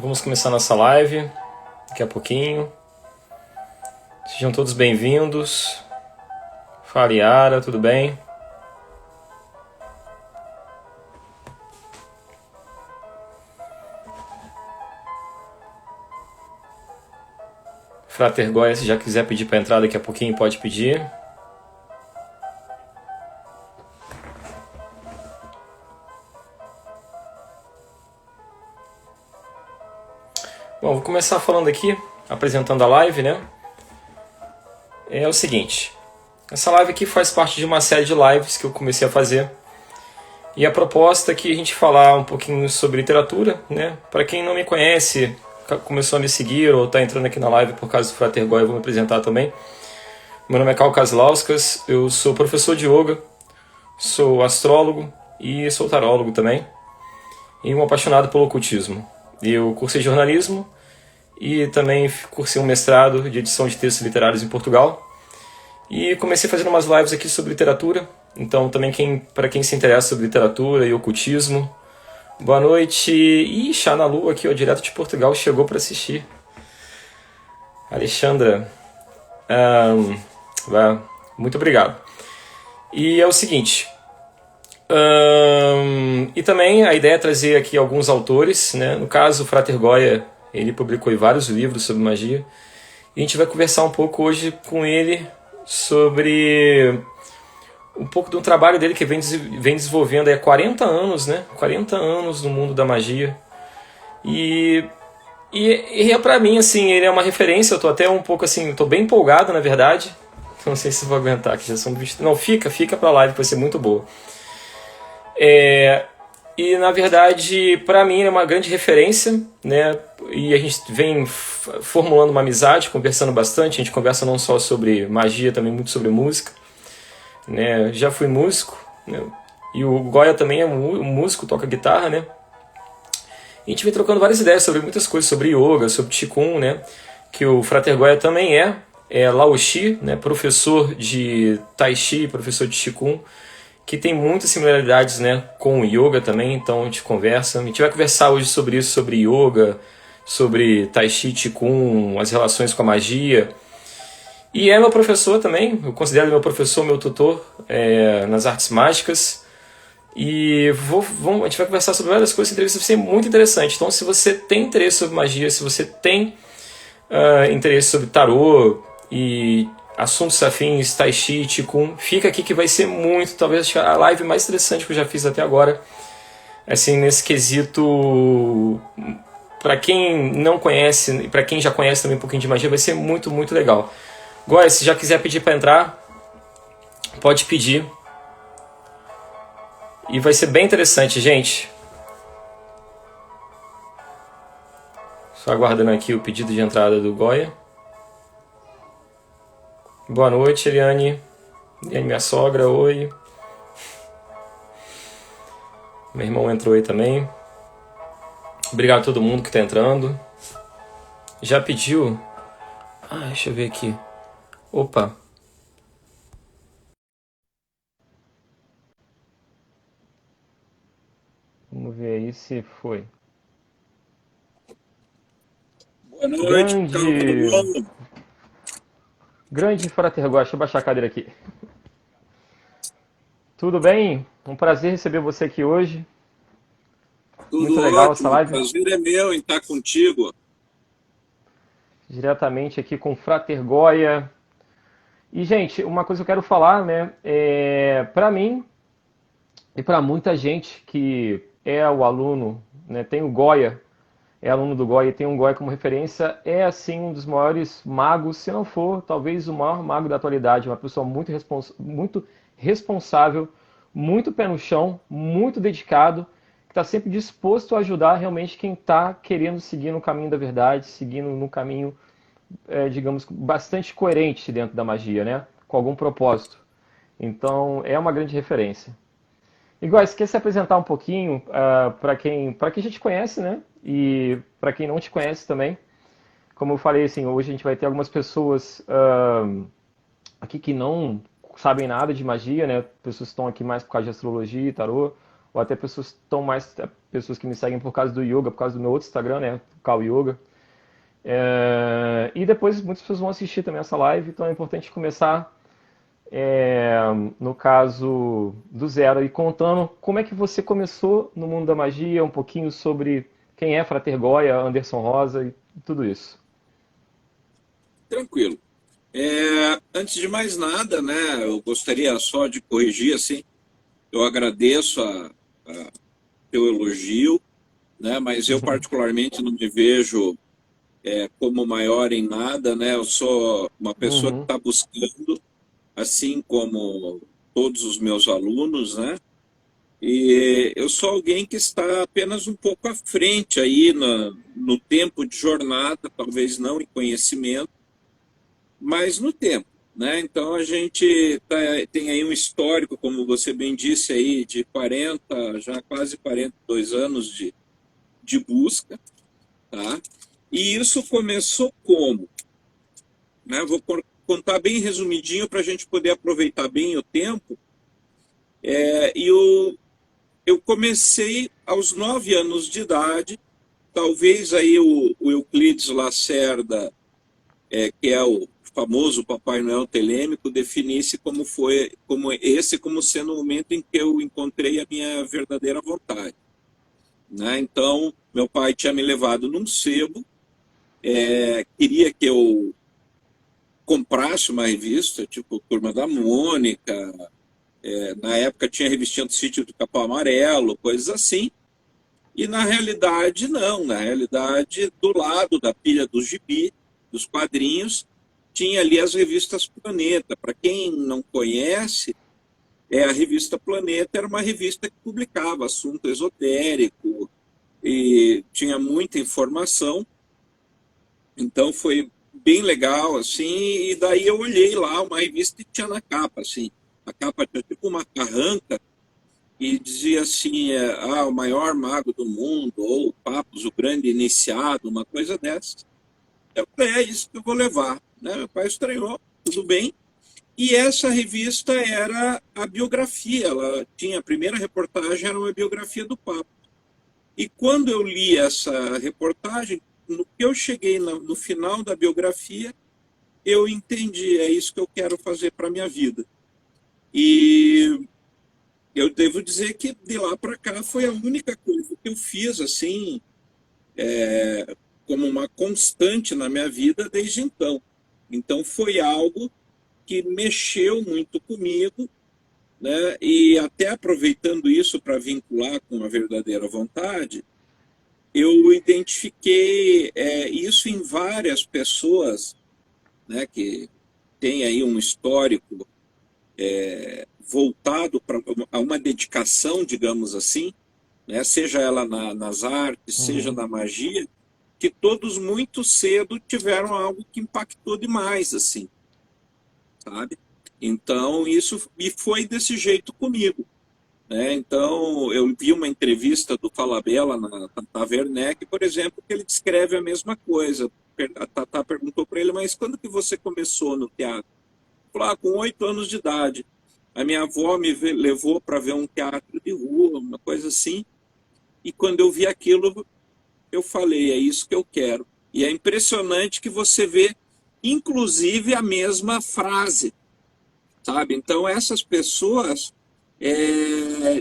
Vamos começar nossa live daqui a pouquinho. Sejam todos bem-vindos. Fala, Yara, tudo bem? Frater Goya, se já quiser pedir para entrar daqui a pouquinho, pode pedir. Bom, vou começar falando aqui, apresentando a live, né? É o seguinte, essa live aqui faz parte de uma série de lives que eu comecei a fazer. E a proposta é que a gente falar um pouquinho sobre literatura, né? Para quem não me conhece, começou a me seguir ou está entrando aqui na live por causa do Frater Goya, eu vou me apresentar também. Meu nome é Karl Kazlauskas, eu sou professor de yoga, sou astrólogo e sou tarólogo também. E um apaixonado pelo ocultismo. Eu cursei jornalismo e também cursei um mestrado de edição de textos literários em Portugal. E comecei fazendo umas lives aqui sobre literatura. Então também para quem se interessa sobre literatura e ocultismo, boa noite. Ih, Chá na Lua aqui, ó, direto de Portugal, chegou para assistir. Alexandra, muito obrigado. E é o seguinte... e também a ideia é trazer aqui alguns autores, né? No caso, o Frater Goya, ele publicou vários livros sobre magia. E a gente vai conversar um pouco hoje com ele sobre um pouco do trabalho dele que vem desenvolvendo há 40 anos, né? 40 anos no mundo da magia. E para mim, assim, ele é uma referência. Eu tô até um pouco assim, tô bem empolgado, na verdade. Não sei se vou aguentar, que já são 20... Não, fica pra live, vai ser muito boa. E na verdade, para mim, é uma grande referência, né? E a gente vem formulando uma amizade, conversando bastante. A gente conversa não só sobre magia, também muito sobre música, né? Já fui músico, né? E o Goya também é um músico, toca guitarra, né? E a gente vem trocando várias ideias sobre muitas coisas, sobre yoga, sobre Qigong, né? Que o Frater Goya também é Laoshi, né? Professor de Tai Chi, professor de Qigong, que tem muitas similaridades, né, com o yoga também. Então a gente conversa. A gente vai conversar hoje sobre isso, sobre yoga, sobre Tai Chi, Qigong, as relações com a magia. E é meu professor também, eu considero meu professor, meu tutor nas artes mágicas. E a gente vai conversar sobre várias coisas. Essa entrevista vai ser muito interessante. Então, se você tem interesse sobre magia, se você tem interesse sobre tarô e assuntos afins, Tai Chi, Qigong, fica aqui que vai ser muito, talvez a live mais interessante que eu já fiz até agora, assim, nesse quesito. Para quem não conhece e para quem já conhece também um pouquinho de magia, vai ser muito, muito legal. Goya, se já quiser pedir para entrar, pode pedir. E vai ser bem interessante, gente. Só aguardando aqui o pedido de entrada do Goya. Boa noite, Eliane. Eliane, minha sogra, oi. Meu irmão entrou aí também. Obrigado a todo mundo que está entrando. Já pediu? Deixa eu ver aqui. Opa. Vamos ver aí se foi. Boa noite, Grande Frater Goya, deixa eu baixar a cadeira aqui. Tudo bem? Um prazer receber você aqui hoje. Tudo muito legal ótimo. Essa live. O prazer é meu em estar contigo. Diretamente aqui com o Frater Goya. E, gente, uma coisa que eu quero falar, né? Para mim e para muita gente que é o aluno, né, tem o Goya, é aluno do Goya e tem um Goya como referência, é assim um dos maiores magos, se não for, talvez o maior mago da atualidade, uma pessoa muito responsável, muito pé no chão, muito dedicado, que está sempre disposto a ajudar realmente quem está querendo seguir no caminho da verdade, seguindo no caminho, digamos, bastante coerente dentro da magia, né? Com algum propósito. Então, é uma grande referência. Igual, você quer se apresentar um pouquinho para quem já te conhece, né? E para quem não te conhece também. Como eu falei, assim, hoje a gente vai ter algumas pessoas aqui que não sabem nada de magia, né? Pessoas que estão aqui mais por causa de astrologia e tarô, ou até pessoas que me seguem por causa do yoga, por causa do meu outro Instagram, né, Cal Yoga. E depois muitas pessoas vão assistir também essa live, então é importante começar, é, no caso, do zero, e contando como é que você começou no mundo da magia, um pouquinho sobre quem é Frater Goya, Anderson Rosa e tudo isso. Tranquilo. Antes de mais nada, né, eu gostaria só de corrigir, assim, eu agradeço a teu elogio, né, mas eu particularmente não me vejo como maior em nada, né, eu sou uma pessoa que Uhum, está buscando, assim como todos os meus alunos, né, e eu sou alguém que está apenas um pouco à frente aí no tempo de jornada, talvez não em conhecimento, mas no tempo, né? Então a gente tem aí um histórico, como você bem disse aí, de 40, já quase 42 anos de busca, tá? E isso começou como? Né? Vou contar bem resumidinho para a gente poder aproveitar bem o tempo. Eu comecei aos 9 anos de idade, talvez aí o Euclides Lacerda, que é o famoso Papai Noel telêmico, definisse como sendo o momento em que eu encontrei a minha verdadeira vontade, né? Então, meu pai tinha me levado num sebo, queria que eu comprasse uma revista, tipo Turma da Mônica, na época tinha a revistinha do Sítio do Capão Amarelo, coisas assim, e na realidade não, na realidade do lado da pilha do gibi, dos quadrinhos, tinha ali as revistas Planeta. Para quem não conhece, a revista Planeta era uma revista que publicava assunto esotérico e tinha muita informação, então foi bem legal, assim, e daí eu olhei lá uma revista e tinha na capa, assim, a capa tinha tipo uma carranca e dizia assim, o maior mago do mundo, ou Papos, o grande iniciado, uma coisa dessa. Eu falei, é isso que eu vou levar. Né? Meu pai estranhou, tudo bem. E essa revista era a biografia, ela tinha, a primeira reportagem era uma biografia do Papa. E quando eu li essa reportagem, no que eu cheguei no final da biografia, eu entendi, é isso que eu quero fazer para a minha vida. E eu devo dizer que de lá para cá foi a única coisa que eu fiz assim, como uma constante na minha vida desde então. Então foi algo que mexeu muito comigo, né? E até aproveitando isso para vincular com a verdadeira vontade, eu identifiquei isso em várias pessoas, né? Que tem aí um histórico voltado para a uma dedicação, digamos assim, né? Seja ela nas artes, seja uhum. na magia, que todos muito cedo tiveram algo que impactou demais, assim, sabe? Então, isso e foi desse jeito comigo, né? Então, eu vi uma entrevista do Falabella na Tata Werneck, por exemplo, que ele descreve a mesma coisa. A Tata perguntou para ele, mas quando que você começou no teatro? Ele falou, com 8 anos de idade. A minha avó levou para ver um teatro de rua, uma coisa assim, e quando eu vi aquilo, eu falei, é isso que eu quero. E é impressionante que você vê, inclusive, a mesma frase, sabe? Então, essas pessoas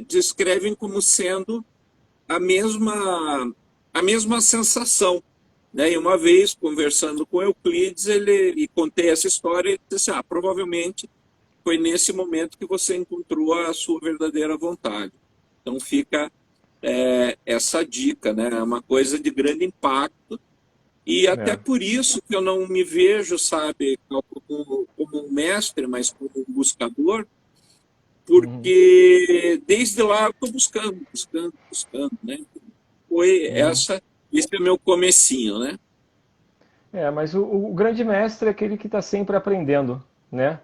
descrevem como sendo a a mesma sensação. Né? E uma vez, conversando com Euclides, e contei essa história, ele disse assim, provavelmente foi nesse momento que você encontrou a sua verdadeira vontade. Então fica essa dica, né? É uma coisa de grande impacto e até É. por isso que eu não me vejo, sabe, como um mestre, mas como um buscador, Uhum, porque desde lá eu estou buscando, buscando, buscando, né? Foi uhum. esse é o meu comecinho, né? Mas o grande mestre é aquele que está sempre aprendendo, né?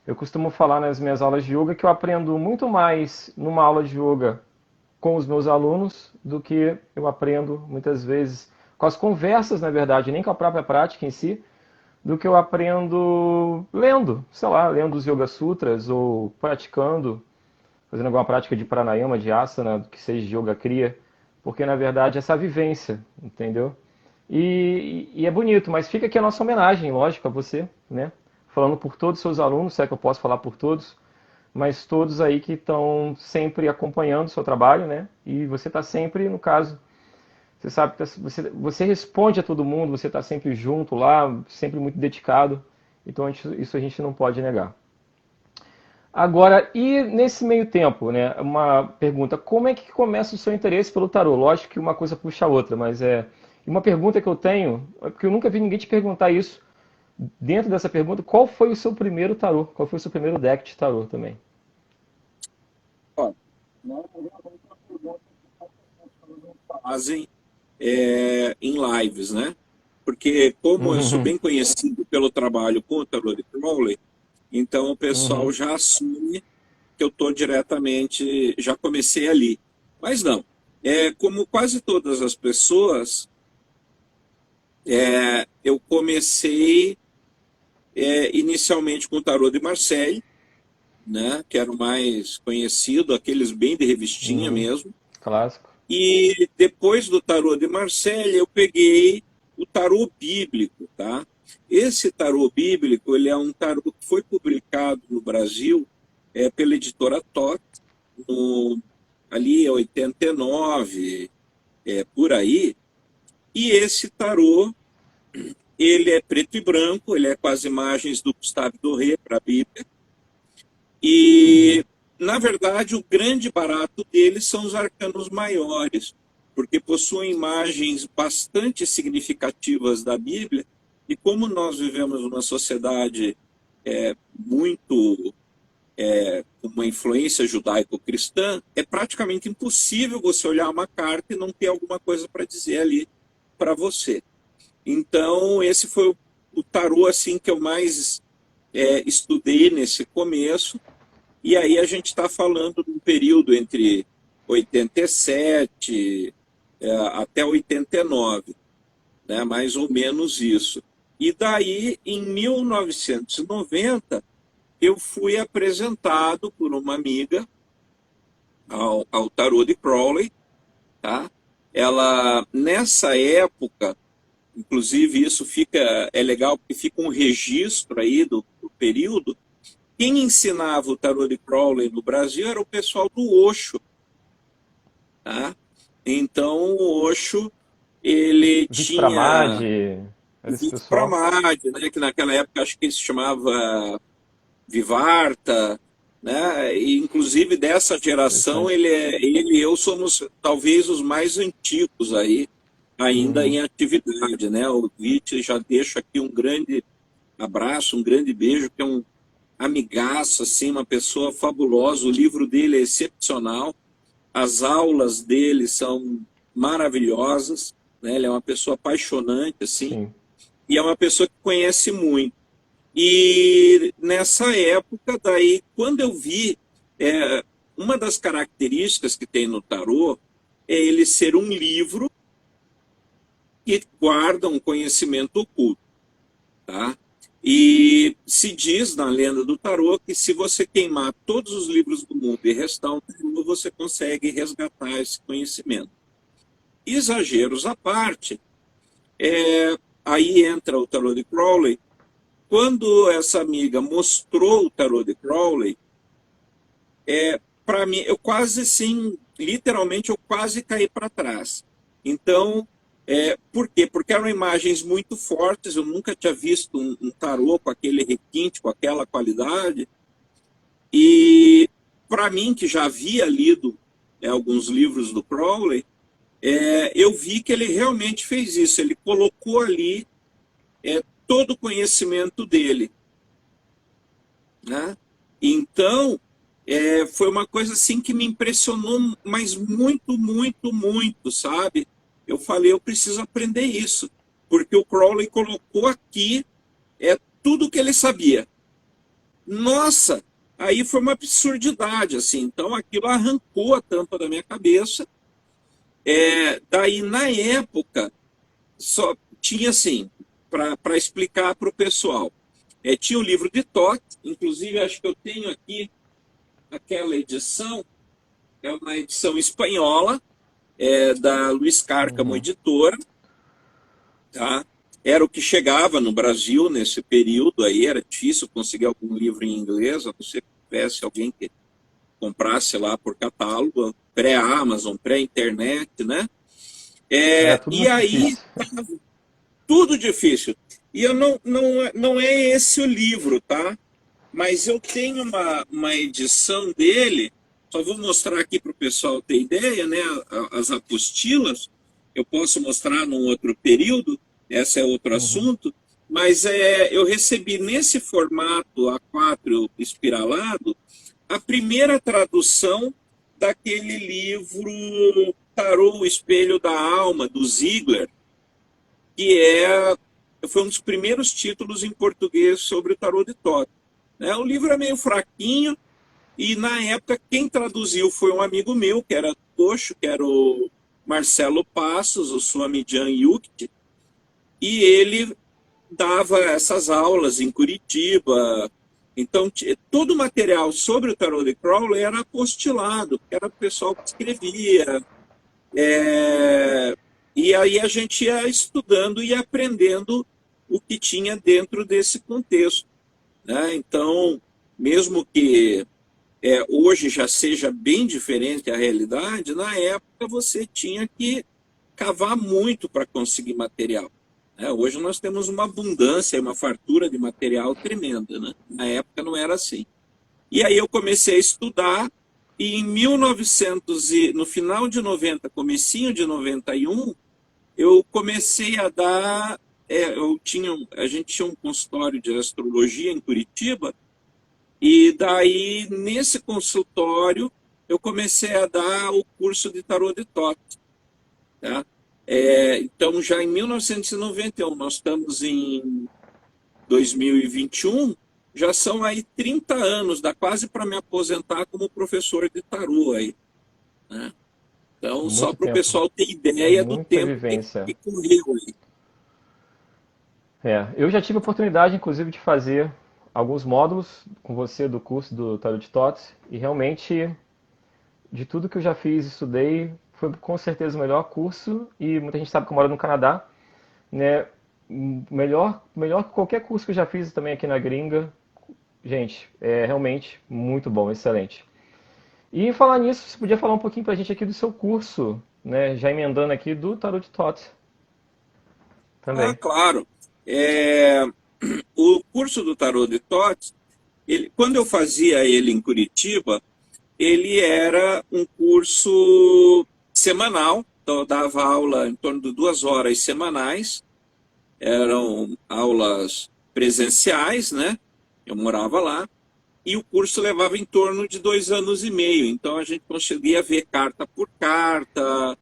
Eu costumo falar nas minhas aulas de yoga que eu aprendo muito mais numa aula de yoga com os meus alunos do que eu aprendo muitas vezes com as conversas, na verdade, nem com a própria prática em si, do que eu aprendo lendo, sei lá, lendo os Yoga Sutras ou praticando. fazendo alguma prática de pranayama, de asana, que seja de yoga kriya, porque na verdade essa vivência, entendeu? E é bonito, mas fica aqui a nossa homenagem, lógico, a você, né? Falando por todos os seus alunos, se é que eu posso falar por todos, mas todos aí que estão sempre acompanhando o seu trabalho, né? E você está sempre, no caso, você sabe que você responde a todo mundo, você está sempre junto lá, sempre muito dedicado, então isso a gente não pode negar. Agora, e nesse meio tempo, né, uma pergunta, como é que começa o seu interesse pelo tarô? Lógico que uma coisa puxa a outra, mas e uma pergunta que eu tenho, é porque eu nunca vi ninguém te perguntar isso, dentro dessa pergunta, qual foi o seu primeiro tarô? Qual foi o seu primeiro deck de tarô também? Ó, não, realmente é uma pergunta que fazem em lives, né? Porque como eu sou Uhum, bem conhecido pelo trabalho com o Tarot de Crowley, então o pessoal uhum, já assume que eu estou diretamente, já comecei ali. Mas não, como quase todas as pessoas, eu comecei inicialmente com o Tarot de Marseille, né? Que era o mais conhecido, aqueles bem de revistinha uhum. mesmo. Clássico. E depois do tarô de Marseille, eu peguei o tarô bíblico, tá? Esse tarô bíblico, ele é um tarô que foi publicado no Brasil pela editora Tot, no, ali em 89, por aí. E esse tarô, ele é preto e branco, ele é com as imagens do Gustave Doré para a Bíblia. Uhum. E, na verdade, o grande barato deles são os arcanos maiores, porque possuem imagens bastante significativas da Bíblia, e como nós vivemos numa sociedade muito com uma influência judaico-cristã, é praticamente impossível você olhar uma carta e não ter alguma coisa para dizer ali para você. Então, esse foi o tarô assim que eu mais estudei nesse começo, e aí a gente está falando de um período entre 87 até 89, né? Mais ou menos isso. E daí, em 1990, eu fui apresentado por uma amiga ao Tarot de Crowley, tá? Ela, nessa época, inclusive isso é legal porque fica um registro aí do período. Quem ensinava o Tarot de Crowley no Brasil era o pessoal do Osho, tá? Então, o Osho, ele tinha Vispramad, era esse Vit pessoal? Pramad, né, que naquela época acho que ele se chamava Vivarta, né? E, inclusive, dessa geração, Interessante. ele e eu somos talvez os mais antigos aí, ainda Uhum. em atividade, né? O Vit, já deixo aqui um grande abraço, um grande beijo, que é um amigaço, assim, uma pessoa fabulosa. O livro dele é excepcional, as aulas dele são maravilhosas, né? Ele é uma pessoa apaixonante, assim, Sim. e é uma pessoa que conhece muito. E nessa época, daí, quando eu vi, uma das características que tem no tarô é ele ser um livro que guarda um conhecimento oculto, tá? E se diz na lenda do tarô que se você queimar todos os livros do mundo e restar um tarô, você consegue resgatar esse conhecimento. Exageros à parte, aí entra o tarô de Crowley. Quando essa amiga mostrou o tarô de Crowley, para mim, eu quase assim, literalmente, eu quase caí para trás. Então, por quê? Porque eram imagens muito fortes, eu nunca tinha visto um tarô com aquele requinte, com aquela qualidade. E para mim, que já havia lido alguns livros do Crowley, eu vi que ele realmente fez isso. Ele colocou ali todo o conhecimento dele, né? Então, foi uma coisa assim que me impressionou, mas muito, muito, muito, sabe? Eu falei, eu preciso aprender isso, porque o Crowley colocou aqui tudo que ele sabia. Nossa, aí foi uma absurdidade, assim. Então, aquilo arrancou a tampa da minha cabeça. Daí, na época, só tinha assim, para explicar para o pessoal. Tinha o livro de Todd, inclusive acho que eu tenho aqui aquela edição é uma edição espanhola, da Luiz Cárcamo Uhum. Editora, tá? Era o que chegava no Brasil nesse período aí, era difícil conseguir algum livro em inglês, a não ser que tivesse alguém que comprasse lá por catálogo, pré-Amazon, pré-internet, né? É tudo E muito aí, difícil. tudo difícil. E eu não é esse o livro, tá? Mas eu tenho uma edição dele, só vou mostrar aqui para o pessoal ter ideia, né? As apostilas, eu posso mostrar num outro período, esse é outro Uhum. assunto, mas eu recebi nesse formato A4 espiralado a primeira tradução daquele livro Tarô, o Espelho da Alma, do Ziegler, que foi um dos primeiros títulos em português sobre o tarô de Tote. Né? O livro é meio fraquinho, e na época quem traduziu foi um amigo meu, que era coxo, que era o Marcelo Passos, o Swamijan Yukti, e ele dava essas aulas em Curitiba. Então, todo o material sobre o tarô de Crowley era apostilado, que era o pessoal que escrevia. E aí a gente ia estudando e aprendendo o que tinha dentro desse contexto. Né? Então, mesmo que hoje já seja bem diferente a realidade, na época você tinha que cavar muito para conseguir material. Né? Hoje nós temos uma abundância, uma fartura de material tremenda. Né? Na época não era assim. E aí eu comecei a estudar e em 1900 no final de 90, comecinho de 91, eu comecei a dar a gente tinha um consultório de astrologia em Curitiba e daí, nesse consultório, eu comecei a dar o curso de tarô de Tote. Tá? Então, já em 1991, nós estamos em 2021, já são aí 30 anos, dá quase para me aposentar como professor de tarô aí. Né? Então, só Muito para o tempo. pessoal ter É ideia do muita tempo vivência. que correu aí. Eu já tive a oportunidade, inclusive, de fazer alguns módulos com você do curso do Tarot de Tots e realmente, de tudo que eu já fiz e estudei, foi com certeza o melhor curso e muita gente sabe que eu moro no Canadá, né? Melhor que qualquer curso que eu já fiz também aqui na gringa. Gente, é realmente muito bom, excelente. E em falar nisso, você podia falar um pouquinho pra gente aqui do seu curso, né? Já emendando aqui do Tarot de Tots Ah, também. claro. É, o curso do Tarô de Tots, quando eu fazia ele em Curitiba, ele era um curso semanal, então eu dava aula em torno de 2 horas semanais, eram aulas presenciais, né? Eu morava lá, e o curso levava em torno de 2 anos e meio, então a gente conseguia ver carta por carta,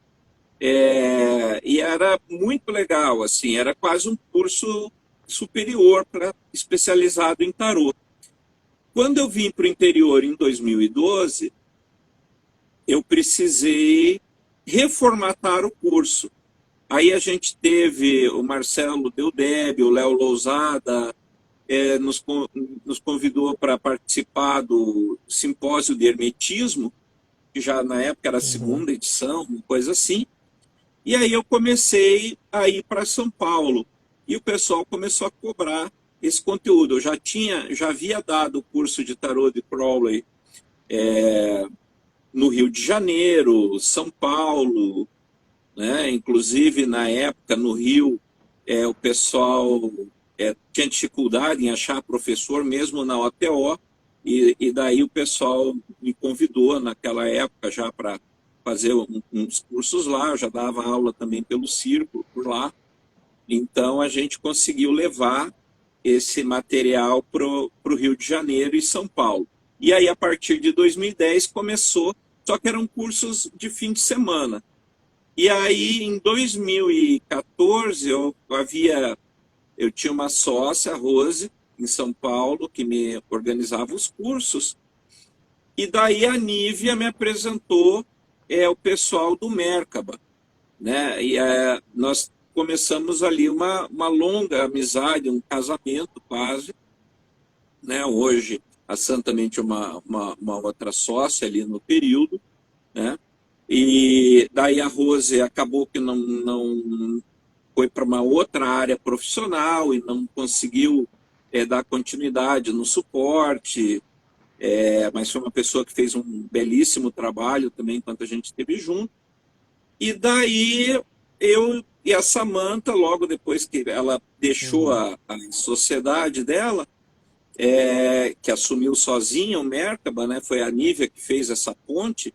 e era muito legal, assim, era quase um curso superior para especializado em tarô. Quando eu vim para o interior em 2012, eu precisei reformatar o curso. Aí a gente teve o Marcelo Deldebe, o Léo Lousada, nos convidou para participar do simpósio de hermetismo, que já na época era a Uhum. segunda edição, uma coisa assim. E aí eu comecei a ir para São Paulo e o pessoal começou a cobrar esse conteúdo. Já havia dado o curso de tarô de Crowley no Rio de Janeiro, São Paulo, né? Inclusive na época no Rio, o pessoal tinha dificuldade em achar professor mesmo na OTO, e daí o pessoal me convidou naquela época já para fazer uns cursos lá, eu já dava aula também pelo círculo por lá, então a gente conseguiu levar esse material para o Rio de Janeiro e São Paulo. E aí, a partir de 2010, começou, só que eram cursos de fim de semana. E aí, em 2014, eu tinha uma sócia, a Rose, em São Paulo, que me organizava os cursos. E daí a Nívia me apresentou o pessoal do Merkaba, né? E nós começamos ali uma longa amizade, um casamento quase, né? Hoje a Sam também tinha uma outra sócia ali no período, né? E daí a Rose acabou que não foi para uma outra área profissional e não conseguiu dar continuidade no suporte, mas foi uma pessoa que fez um belíssimo trabalho também enquanto a gente esteve junto. E daí eu e a Samantha, logo depois que ela deixou a sociedade dela, que assumiu sozinha o Merkaba, né? Foi a Nívia que fez essa ponte.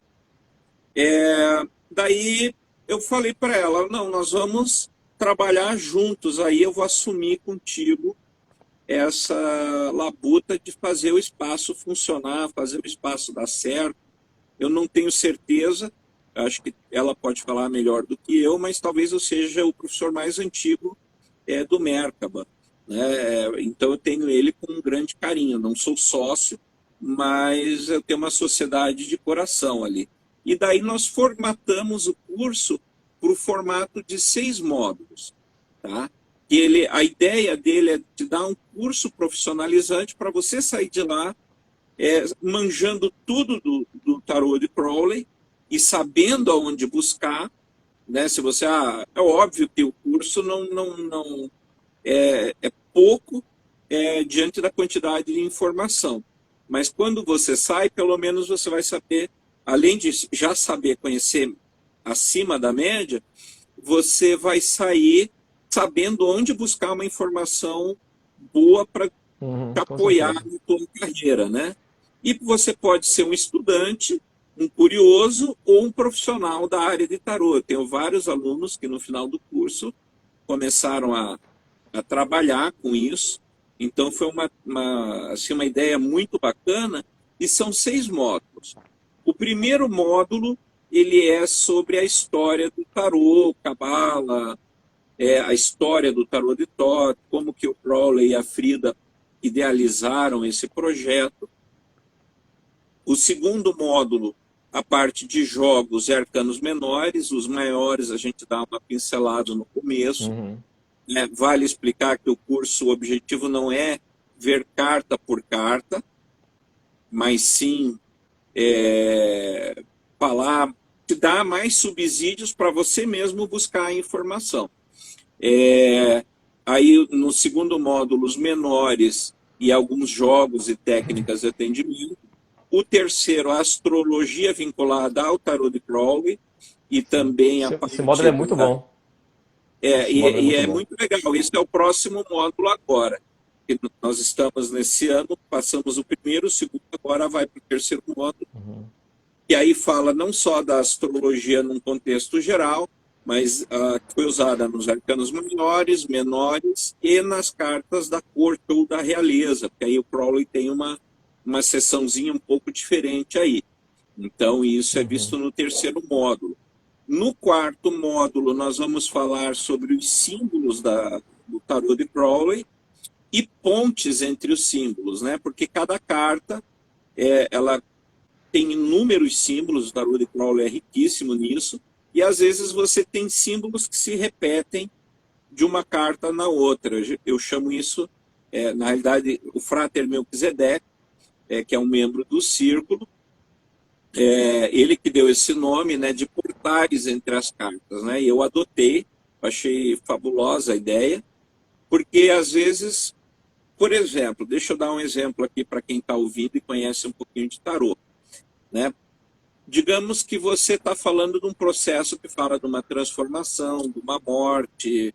Daí eu falei para ela, não, nós vamos trabalhar juntos, aí eu vou assumir contigo essa labuta de fazer o espaço funcionar, fazer o espaço dar certo. Eu não tenho certeza, acho que ela pode falar melhor do que eu, mas talvez eu seja o professor mais antigo do Merkaba, né? Então eu tenho ele com um grande carinho, não sou sócio, mas eu tenho uma sociedade de coração ali. E daí nós formatamos o curso para o formato de 6 módulos, tá? E a ideia dele é te dar um curso profissionalizante para você sair de lá manjando tudo do tarô de Crowley e sabendo aonde buscar, né? Se você é óbvio que o curso não é pouco diante da quantidade de informação, mas quando você sai, pelo menos você vai saber, além de já saber conhecer acima da média, você vai sair sabendo onde buscar uma informação boa para te apoiar na tua carreira, né? E você pode ser um estudante, um curioso ou um profissional da área de tarô. Eu tenho vários alunos que no final do curso começaram a trabalhar com isso. Então foi uma ideia muito bacana e são 6 módulos. O primeiro módulo ele é sobre a história do tarô, cabala, a história do tarô de Thoth, como que o Crowley e a Frida idealizaram esse projeto. O segundo módulo, a parte de jogos e arcanos menores, os maiores a gente dá uma pincelada no começo. Vale explicar que o curso, o objetivo não é ver carta por carta, mas sim falar, te dar mais subsídios para você mesmo buscar a informação. Aí, no segundo módulo, os menores e alguns jogos e técnicas de atendimento. O terceiro, a astrologia vinculada ao tarô de Crowley e também a parte... Esse módulo é muito bom. É muito legal. Esse é o próximo módulo agora. Nós estamos nesse ano, passamos o primeiro, o segundo, agora vai para o terceiro módulo. E aí fala não só da astrologia num contexto geral, mas que foi usada nos arcanos maiores, menores e nas cartas da corte ou da realeza, porque aí o Crowley tem uma seçãozinha um pouco diferente aí. Então, isso é visto no terceiro módulo. No quarto módulo, nós vamos falar sobre os símbolos do tarô de Crowley e pontes entre os símbolos, né? Porque cada carta ela tem inúmeros símbolos, o tarô de Crowley é riquíssimo nisso, e às vezes você tem símbolos que se repetem de uma carta na outra. Eu chamo isso, na realidade, o Frater Melquisedeque, que é um membro do Círculo, ele que deu esse nome, né, de portais entre as cartas, né? E eu adotei, achei fabulosa a ideia, porque às vezes, por exemplo, deixa eu dar um exemplo aqui para quem está ouvindo e conhece um pouquinho de tarô, né? Digamos que você está falando de um processo que fala de uma transformação, de uma morte,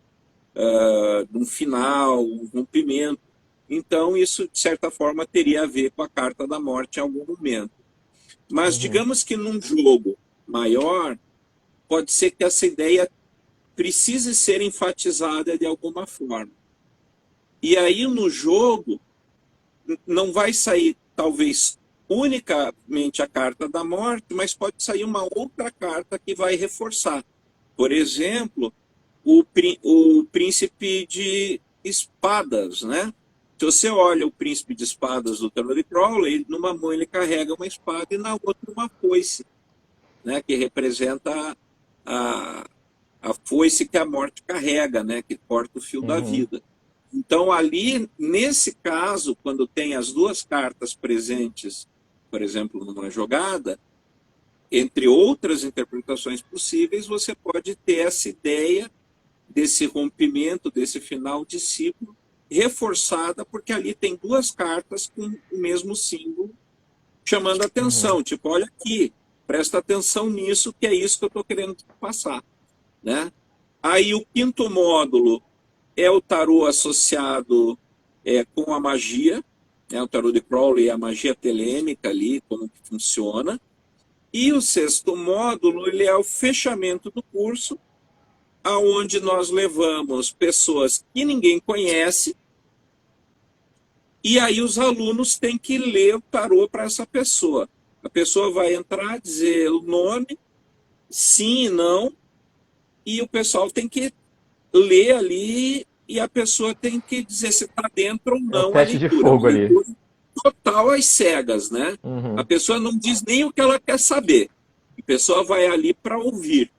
de um final, um rompimento. Então, isso, de certa forma, teria a ver com a carta da morte em algum momento. Mas, digamos que num jogo maior, pode ser que essa ideia precise ser enfatizada de alguma forma. E aí, no jogo, não vai sair, talvez, unicamente a carta da morte, mas pode sair uma outra carta que vai reforçar. Por exemplo, o príncipe de espadas, né? Se você olha o príncipe de espadas do tarô de Crowley, numa mão ele carrega uma espada e na outra uma foice, né? Que representa a foice que a morte carrega, né? Que corta o fio da vida. Então, ali, nesse caso, quando tem as duas cartas presentes, por exemplo, numa jogada, entre outras interpretações possíveis, você pode ter essa ideia desse rompimento, desse final de ciclo, reforçada, porque ali tem duas cartas com o mesmo símbolo, chamando a atenção, tipo, olha aqui, presta atenção nisso, que é isso que eu estou querendo passar, né? Aí o quinto módulo é o tarô associado com a magia, né? O tarô de Crowley e a magia telêmica ali, como que funciona. E o sexto módulo, ele é o fechamento do curso, aonde nós levamos pessoas que ninguém conhece, e aí os alunos têm que ler o tarô para essa pessoa. A pessoa vai entrar, dizer o nome, sim e não, e o pessoal tem que ler ali e a pessoa tem que dizer se está dentro ou É o não a teste de leitura. fogo Uma ali. leitura total às cegas, né? A Uhum. pessoa não diz nem o que ela quer saber. A pessoa vai ali para ouvir,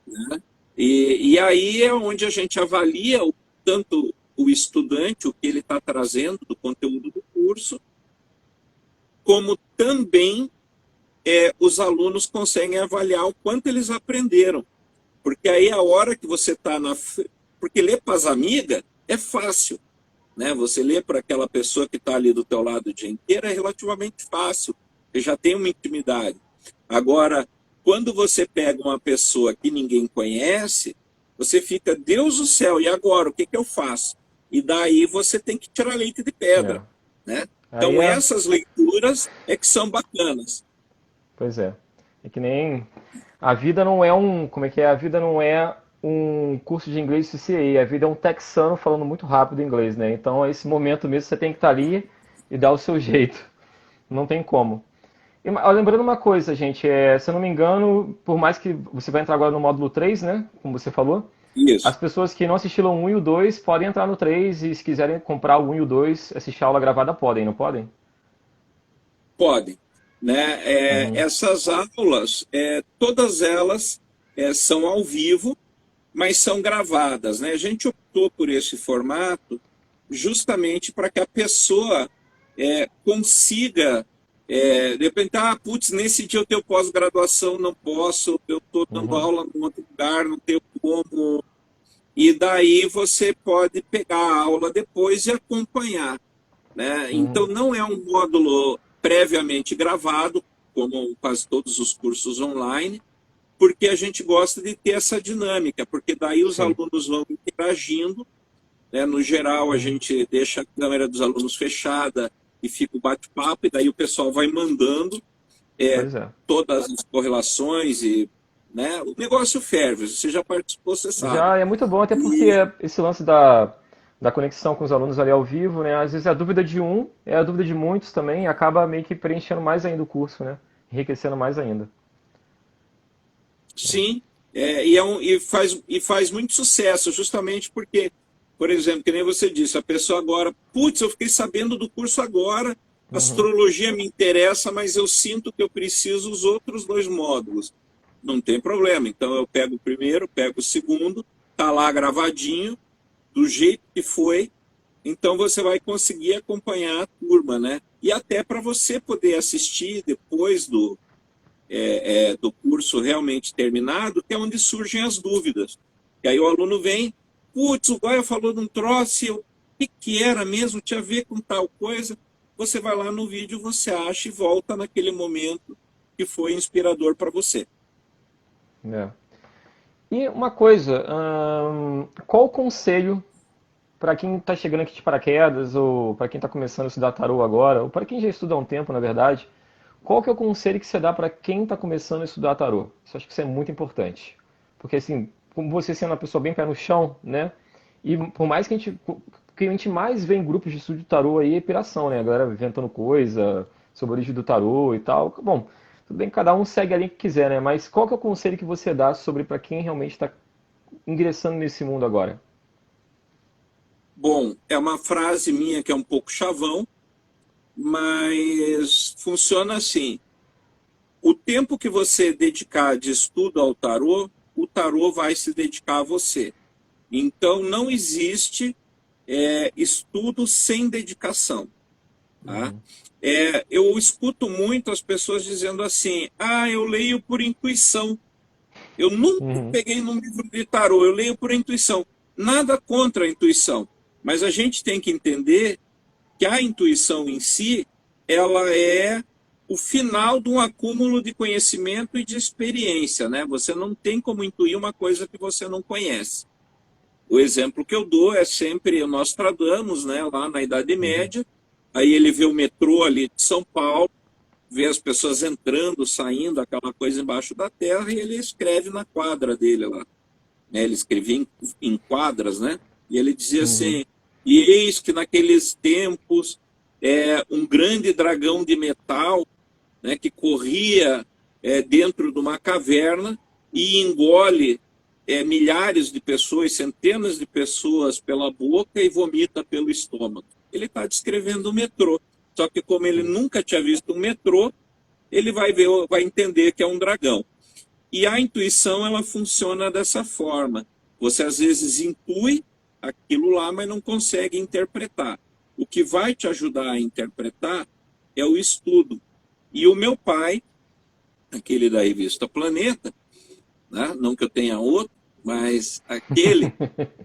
né? E aí é onde a gente avalia tanto o estudante, o que ele está trazendo do conteúdo do curso, como também os alunos conseguem avaliar o quanto eles aprenderam. Porque aí a hora que você está na... Porque ler para as amigas é fácil, né? Você ler para aquela pessoa que está ali do teu lado o dia inteiro é relativamente fácil, você já tem uma intimidade. Agora, quando você pega uma pessoa que ninguém conhece, você fica, Deus do céu, e agora, o que que eu faço? E daí você tem que tirar leite de É. pedra, né? Aí Então é, essas leituras é que são bacanas. pois é. É que nem a vida não é um, como é que é? A vida não é um curso de inglês CCA, a vida é um texano falando muito rápido inglês, né? Então, é esse momento mesmo você tem que estar ali e dar o seu jeito. Não tem como. E, lembrando uma coisa, gente, se eu não me engano, por mais que você vai entrar agora no módulo 3, né? Como você falou, as Isso, pessoas que não assistiram o 1 e o 2 podem entrar no 3 e se quiserem comprar o 1 e o 2, assistir a aula gravada, podem, não podem? pode. Né? Uhum. Essas aulas, todas elas são ao vivo, mas são gravadas, né? A gente optou por esse formato justamente para que a pessoa consiga, de repente, putz, nesse dia eu tenho pós-graduação, não posso, eu estou dando Uhum. aula em outro lugar, não tenho como. E daí você pode pegar a aula depois e acompanhar, né? Então Uhum. não é um módulo previamente gravado, como quase todos os cursos online, porque a gente gosta de ter essa dinâmica, porque daí os Sim. alunos vão interagindo, né? No geral, a Uhum. gente deixa a câmera dos alunos fechada e fica o bate-papo, e daí o pessoal vai mandando é, Pois é. todas as correlações e, né? O negócio ferve, você já participou, você sabe. Já é muito bom, até porque E esse lance da conexão com os alunos ali ao vivo, né? Às vezes a dúvida de um é a dúvida de muitos também, e acaba meio que preenchendo mais ainda o curso, né? Enriquecendo mais ainda. sim, e faz muito sucesso, justamente porque, por exemplo, que nem você disse, a pessoa agora, putz, eu fiquei sabendo do curso agora, Uhum. astrologia me interessa, mas eu sinto que eu preciso os outros dois módulos. Não tem problema, então eu pego o primeiro, pego o segundo, tá lá gravadinho, do jeito que foi, então você vai conseguir acompanhar a turma, né? E até para você poder assistir depois do curso realmente terminado, que é onde surgem as dúvidas. E aí o aluno vem, putz, o Goya falou de um troço, o que era mesmo? Tinha a ver com tal coisa. Você vai lá no vídeo, você acha e volta naquele momento que foi inspirador para você. É. E uma coisa, qual o conselho para quem está chegando aqui de paraquedas, ou para quem está começando a estudar tarô agora, ou para quem já estuda há um tempo, na verdade, qual que é o conselho que você dá para quem está começando a estudar tarô? Isso acho que isso é muito importante. Porque assim, como você sendo uma pessoa bem pé no chão, né? E por mais que o que a gente mais vê em grupos de estudo de tarô aí é piração, né? A galera inventando coisa sobre a origem do tarô e tal. Bom, tudo bem que cada um segue a linha que quiser, né? Mas qual que é o conselho que você dá sobre para quem realmente está ingressando nesse mundo agora? Bom, é uma frase minha que é um pouco chavão, mas funciona assim. O tempo que você dedicar de estudo ao tarô, o tarô vai se dedicar a você. Então, não existe é estudo sem dedicação. Tá? Uhum. Eu escuto muito as pessoas dizendo assim: ah, eu leio por intuição. Eu nunca Uhum. peguei num livro de tarô, eu leio por intuição. Nada contra a intuição, mas a gente tem que entender que a intuição em si, ela é o final de um acúmulo de conhecimento e de experiência, né? Você não tem como intuir uma coisa que você não conhece. O exemplo que eu dou é sempre o Nostradamus, né, lá na Idade Uhum. Média, aí ele vê o metrô ali de São Paulo, vê as pessoas entrando, saindo, aquela coisa embaixo da terra, e ele escreve na quadra dele lá, né? Ele escrevia em quadras, né? E ele dizia Uhum. assim: e eis que naqueles tempos um grande dragão de metal, né, que corria dentro de uma caverna e engole milhares de pessoas, centenas de pessoas pela boca e vomita pelo estômago. Ele está descrevendo o metrô. Só que como ele nunca tinha visto um metrô, ele vai entender que é um dragão. E a intuição, ela funciona dessa forma. Você às vezes intui aquilo lá, mas não consegue interpretar. O que vai te ajudar a interpretar é o estudo. E o meu pai, aquele da revista Planeta, né? Não que eu tenha outro, mas aquele,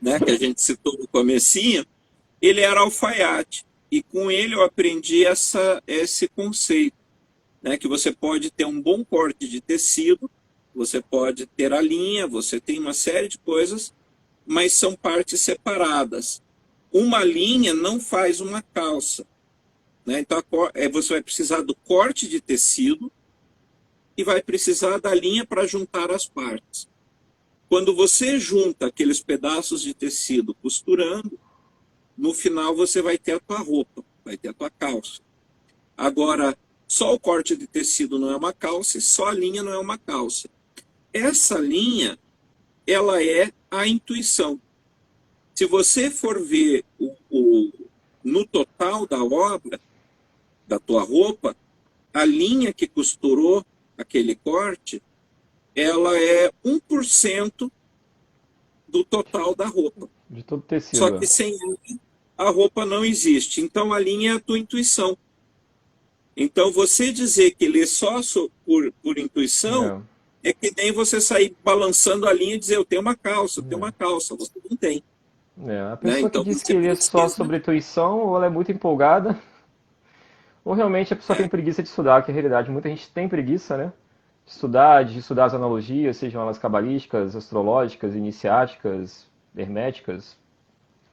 né, que a gente citou no comecinho, ele era alfaiate. E com ele eu aprendi esse conceito, né, que você pode ter um bom corte de tecido, você pode ter a linha, você tem uma série de coisas, mas são partes separadas. Uma linha não faz uma calça, né? Então você vai precisar do corte de tecido e vai precisar da linha para juntar as partes. Quando você junta aqueles pedaços de tecido costurando, no final você vai ter a tua roupa, vai ter a tua calça. Agora, só o corte de tecido não é uma calça e só a linha não é uma calça. Essa linha, ela é a intuição. Se você for ver no total da obra, da tua roupa, a linha que costurou aquele corte, ela é 1% do total da roupa. De todo Só tecido. que sem linha, a roupa não existe. Então, a linha é a tua intuição. Então, você dizer que lê só por intuição É. é que nem você sair balançando a linha e dizer: eu tenho uma calça, eu tenho uma É. calça. Você não tem. É. A Né? pessoa que Então, diz você que lê só precisa. sobre intuição, ou ela é muito empolgada, ou realmente a pessoa tem É, preguiça de estudar, que é a realidade. Muita gente tem preguiça, né? De estudar as analogias, sejam elas cabalísticas, astrológicas, iniciáticas, herméticas,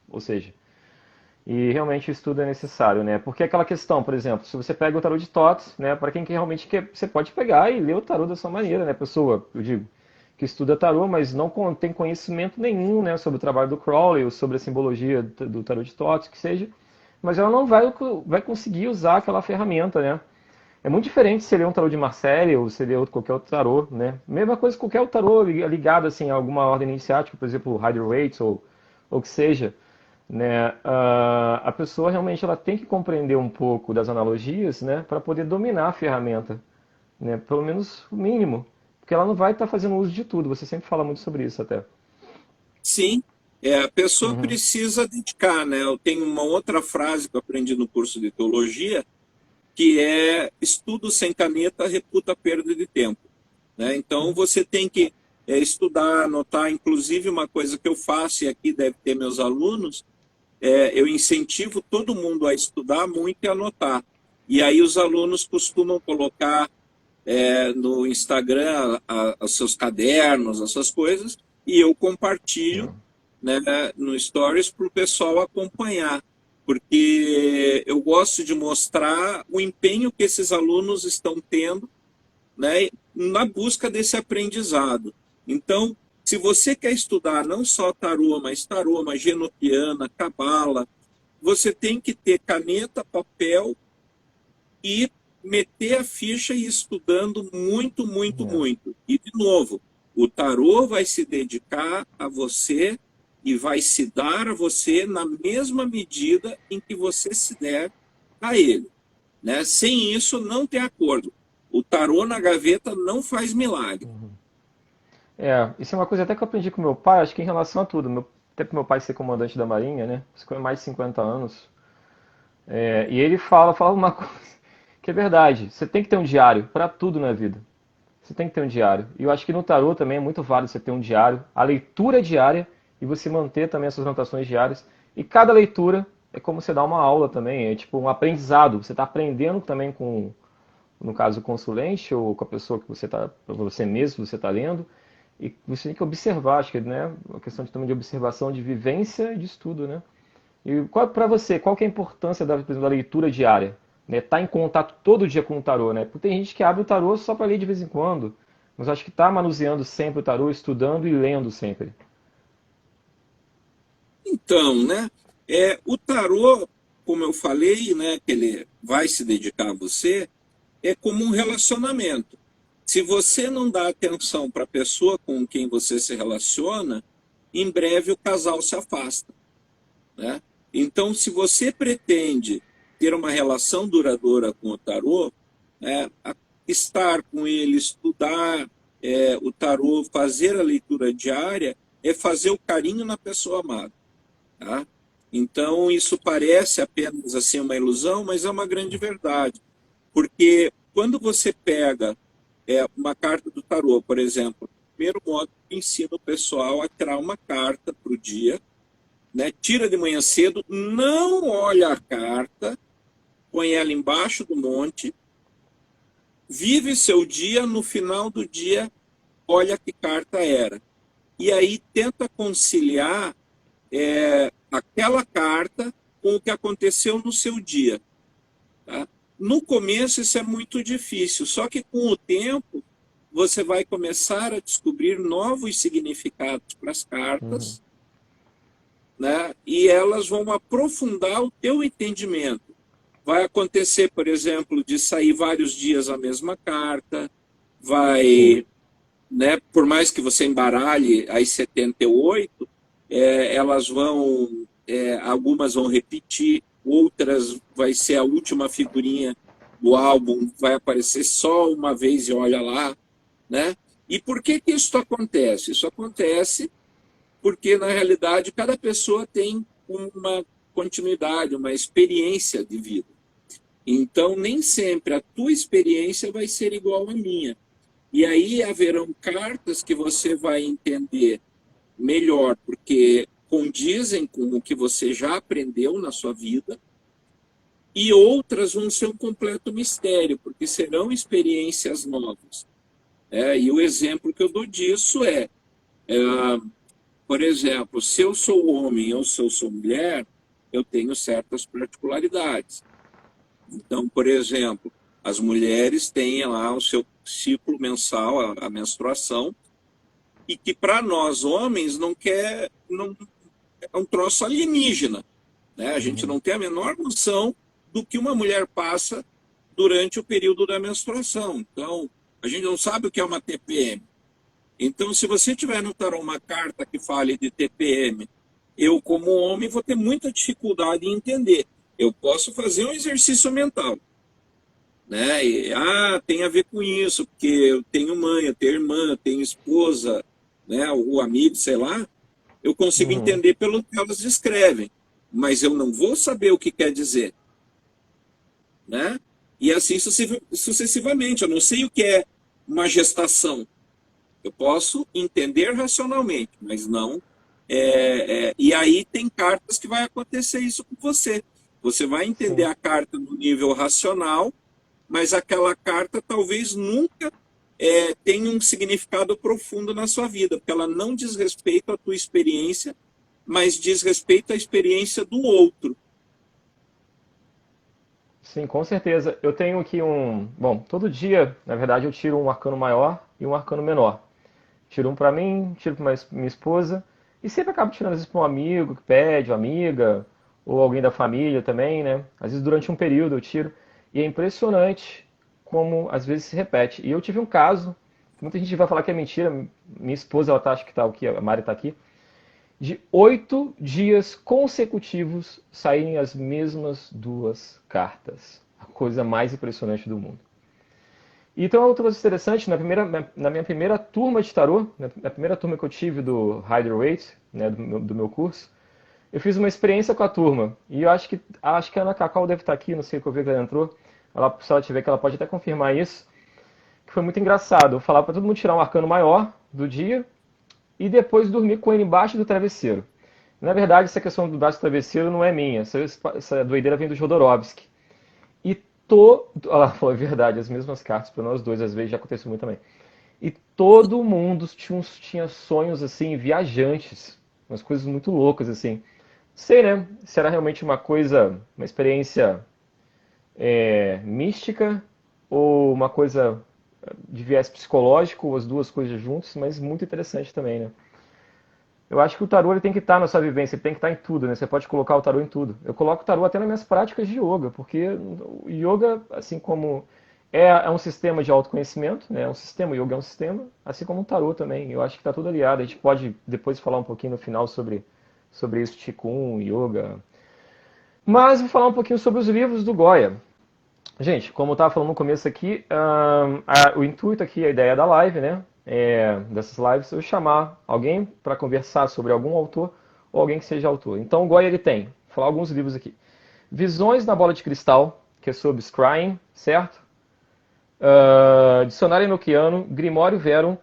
ou seja, e realmente o estudo é necessário, né? Porque é aquela questão, por exemplo, se você pega o tarô de Tots, né? Para quem que realmente quer, você pode pegar e ler o tarô da sua maneira, né? Pessoa, eu digo, que estuda tarô, mas não tem conhecimento nenhum, né? Sobre o trabalho do Crowley ou sobre a simbologia do tarô de Tots, que seja, mas ela não vai conseguir usar aquela ferramenta, né? É muito diferente se ler um tarô de Marseille ou se ler qualquer outro tarô, né? Mesma coisa com qualquer outro tarô ligado assim, a alguma ordem iniciática, por exemplo, Rider-Waite ou que seja, né? A pessoa realmente ela tem que compreender um pouco das analogias, né? Para poder dominar a ferramenta, né? Pelo menos o mínimo, porque ela não vai estar fazendo uso de tudo. Você sempre fala muito sobre isso até. sim, a pessoa Uhum. precisa dedicar, né? Eu tenho uma outra frase que eu aprendi no curso de teologia, que é: estudo sem caneta reputa perda de tempo. Né? Então, você tem que estudar, anotar. Inclusive, uma coisa que eu faço, e aqui deve ter meus alunos, eu incentivo todo mundo a estudar muito e anotar. E aí os alunos costumam colocar no Instagram os seus cadernos, as suas coisas, e eu compartilho, Não. né, no Stories para o pessoal acompanhar, porque eu gosto de mostrar o empenho que esses alunos estão tendo, né, na busca desse aprendizado. Então, se você quer estudar não só tarô, magia genotiana, cabala, você tem que ter caneta, papel e meter a ficha e ir estudando muito, muito, É. muito. E, de novo, o tarô vai se dedicar a você e vai se dar a você na mesma medida em que você se der a ele. Né? Sem isso, não tem acordo. O tarô na gaveta não faz milagre. Isso é uma coisa até que eu aprendi com meu pai, acho que em relação a tudo. até pro meu pai ser comandante da Marinha, né? Mais de 50 anos. E ele fala uma coisa que é verdade. Você tem que ter um diário para tudo na vida. Você tem que ter um diário. E eu acho que no tarô também é muito válido você ter um diário, a leitura diária e você manter também as suas anotações diárias. E cada leitura é como você dá uma aula também, é tipo um aprendizado. Você está aprendendo também com, no caso, o consulente ou com a pessoa que você está, você mesmo, você está lendo. E você tem que observar, acho que, né, uma questão também de observação, de vivência e de estudo, né? E para você, qual que é a importância da, por exemplo, da leitura diária? Né? Tá em contato todo dia com o tarô, né? Porque tem gente que abre o tarô só para ler de vez em quando, mas acho que tá manuseando sempre o tarô, estudando e lendo sempre. Então, né? O tarô, como eu falei, né, que ele vai se dedicar a você, é como um relacionamento. Se você não dá atenção para a pessoa com quem você se relaciona, em breve o casal se afasta, né? Então, se você pretende ter uma relação duradoura com o tarô, estar com ele, estudar o tarô, fazer a leitura diária, é fazer o carinho na pessoa amada, tá? Então, isso parece apenas assim uma ilusão, mas é uma grande verdade. Porque quando você pega uma carta do tarô, por exemplo, primeiro modo que ensina o pessoal a tirar uma carta para o dia, né? Tira de manhã cedo, não olha a carta, põe ela embaixo do monte, vive seu dia, no final do dia, olha que carta era. E aí tenta conciliar aquela carta com o que aconteceu no seu dia. Tá? No começo isso é muito difícil, só que com o tempo você vai começar a descobrir novos significados para as Uhum. cartas, né? E elas vão aprofundar o teu entendimento. Vai acontecer, por exemplo, de sair vários dias a mesma carta, Sim. vai, né, por mais que você embaralhe as 78, elas vão, algumas vão repetir, outras vai ser a última figurinha do álbum, vai aparecer só uma vez e olha lá, né? E por que que isso acontece? Isso acontece porque, na realidade, cada pessoa tem uma continuidade, uma experiência de vida. Então, nem sempre a tua experiência vai ser igual à minha. E aí haverão cartas que você vai entender melhor, porque condizem com o que você já aprendeu na sua vida, e outras vão ser um completo mistério, porque serão experiências novas. E o exemplo que eu dou disso por exemplo, se eu sou homem ou se eu sou mulher, eu tenho certas particularidades. Então, por exemplo, as mulheres têm lá o seu ciclo mensal, a menstruação, e que para nós homens não é um troço alienígena, né? A gente Uhum. não tem a menor noção do que uma mulher passa durante o período da menstruação. Então, a gente não sabe o que é uma TPM. Então, se você tiver no tarô uma carta que fale de TPM, eu, como homem, vou ter muita dificuldade em entender. Eu posso fazer um exercício mental, né? Tem a ver com isso, porque eu tenho mãe, eu tenho irmã, eu tenho esposa, né? O amigo, sei lá. Eu consigo Uhum. entender pelo que elas escrevem, mas eu não vou saber o que quer dizer, né? E assim sucessivamente. Eu não sei o que é uma gestação. Eu posso entender racionalmente, mas não. E aí tem cartas que vai acontecer isso com você. Você vai entender Sim. a carta no nível racional, mas aquela carta talvez nunca tenha um significado profundo na sua vida, porque ela não diz respeito à tua experiência, mas diz respeito à experiência do outro. Sim, com certeza. Eu tenho aqui um. Bom, todo dia, na verdade, eu tiro um arcano maior e um arcano menor. Tiro um pra mim, tiro pra minha esposa. E sempre acabo tirando, às vezes, pra um amigo que pede, uma amiga, ou alguém da família também, né? Às vezes, durante um período eu tiro. E é impressionante como às vezes se repete. E eu tive um caso, que muita gente vai falar que é mentira. Minha esposa, ela tá, acho que tá aqui, a Mari tá aqui, de 8 dias consecutivos saírem as mesmas duas cartas. A coisa mais impressionante do mundo. E tem uma outra coisa interessante, na minha primeira turma de tarô, na primeira turma que eu tive do Rider-Waite, né, do meu curso, eu fiz uma experiência com a turma. E eu acho que a Ana Cacau deve estar aqui, não sei que eu vi que ela entrou. Se ela tiver que ela pode até confirmar isso. Que foi muito engraçado. Eu falava para todo mundo tirar um arcano maior do dia e depois dormir com ele embaixo do travesseiro. Na verdade, essa questão do embaixo do travesseiro não é minha. Essa doideira vem do Jodorowsky. E ela falou, é verdade, as mesmas cartas para nós dois, às vezes já aconteceu muito também. E todo mundo tinha sonhos assim, viajantes, umas coisas muito loucas assim. Sei, né? Se era realmente uma experiência mística ou uma coisa de viés psicológico, ou as duas coisas juntas, mas muito interessante também, né? Eu acho que o tarô ele tem que estar na sua vivência, ele tem que estar em tudo, né? Você pode colocar o tarô em tudo. Eu coloco o tarô até nas minhas práticas de yoga, porque o yoga, assim como é um sistema de autoconhecimento, né? É um sistema, o yoga é um sistema, assim como o tarô também. Eu acho que está tudo aliado. A gente pode depois falar um pouquinho no final sobre isso, Qigong, yoga. Mas vou falar um pouquinho sobre os livros do Goya. Gente, como eu estava falando no começo aqui, o intuito aqui, a ideia da live, né? Dessas lives, é eu chamar alguém para conversar sobre algum autor ou alguém que seja autor. Então o Goya ele tem, vou falar alguns livros aqui. Visões na Bola de Cristal, que é sobre Scrying, certo? Dicionário Enochiano, Grimório Verum,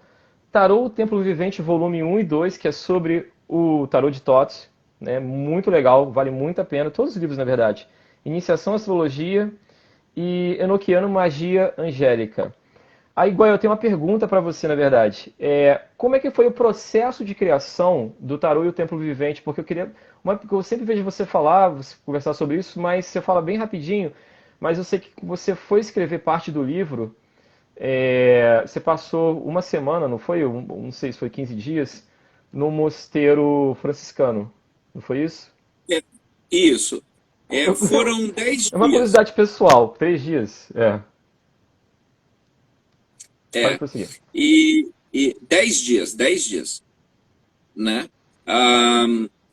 Tarô, o Templo Vivente, volume 1 e 2, que é sobre o Tarô de Thoth, né? Muito legal, vale muito a pena, todos os livros na verdade. Iniciação à Astrologia e Enochiano, Magia Angélica. Aí, Goya, eu tenho uma pergunta para você, na verdade. Como é que foi o processo de criação do Tarô e o Templo Vivente? Porque eu sempre vejo você falar, você conversar sobre isso, mas você fala bem rapidinho. Mas eu sei que você foi escrever parte do livro, você passou uma semana, não foi? Não sei se foi 15 dias, no mosteiro franciscano. Não foi isso? É, isso. Foram 10 É uma dias. curiosidade pessoal, 3 dias. Pode É, prosseguir. e 10 dias, 10 dias, né? Ah,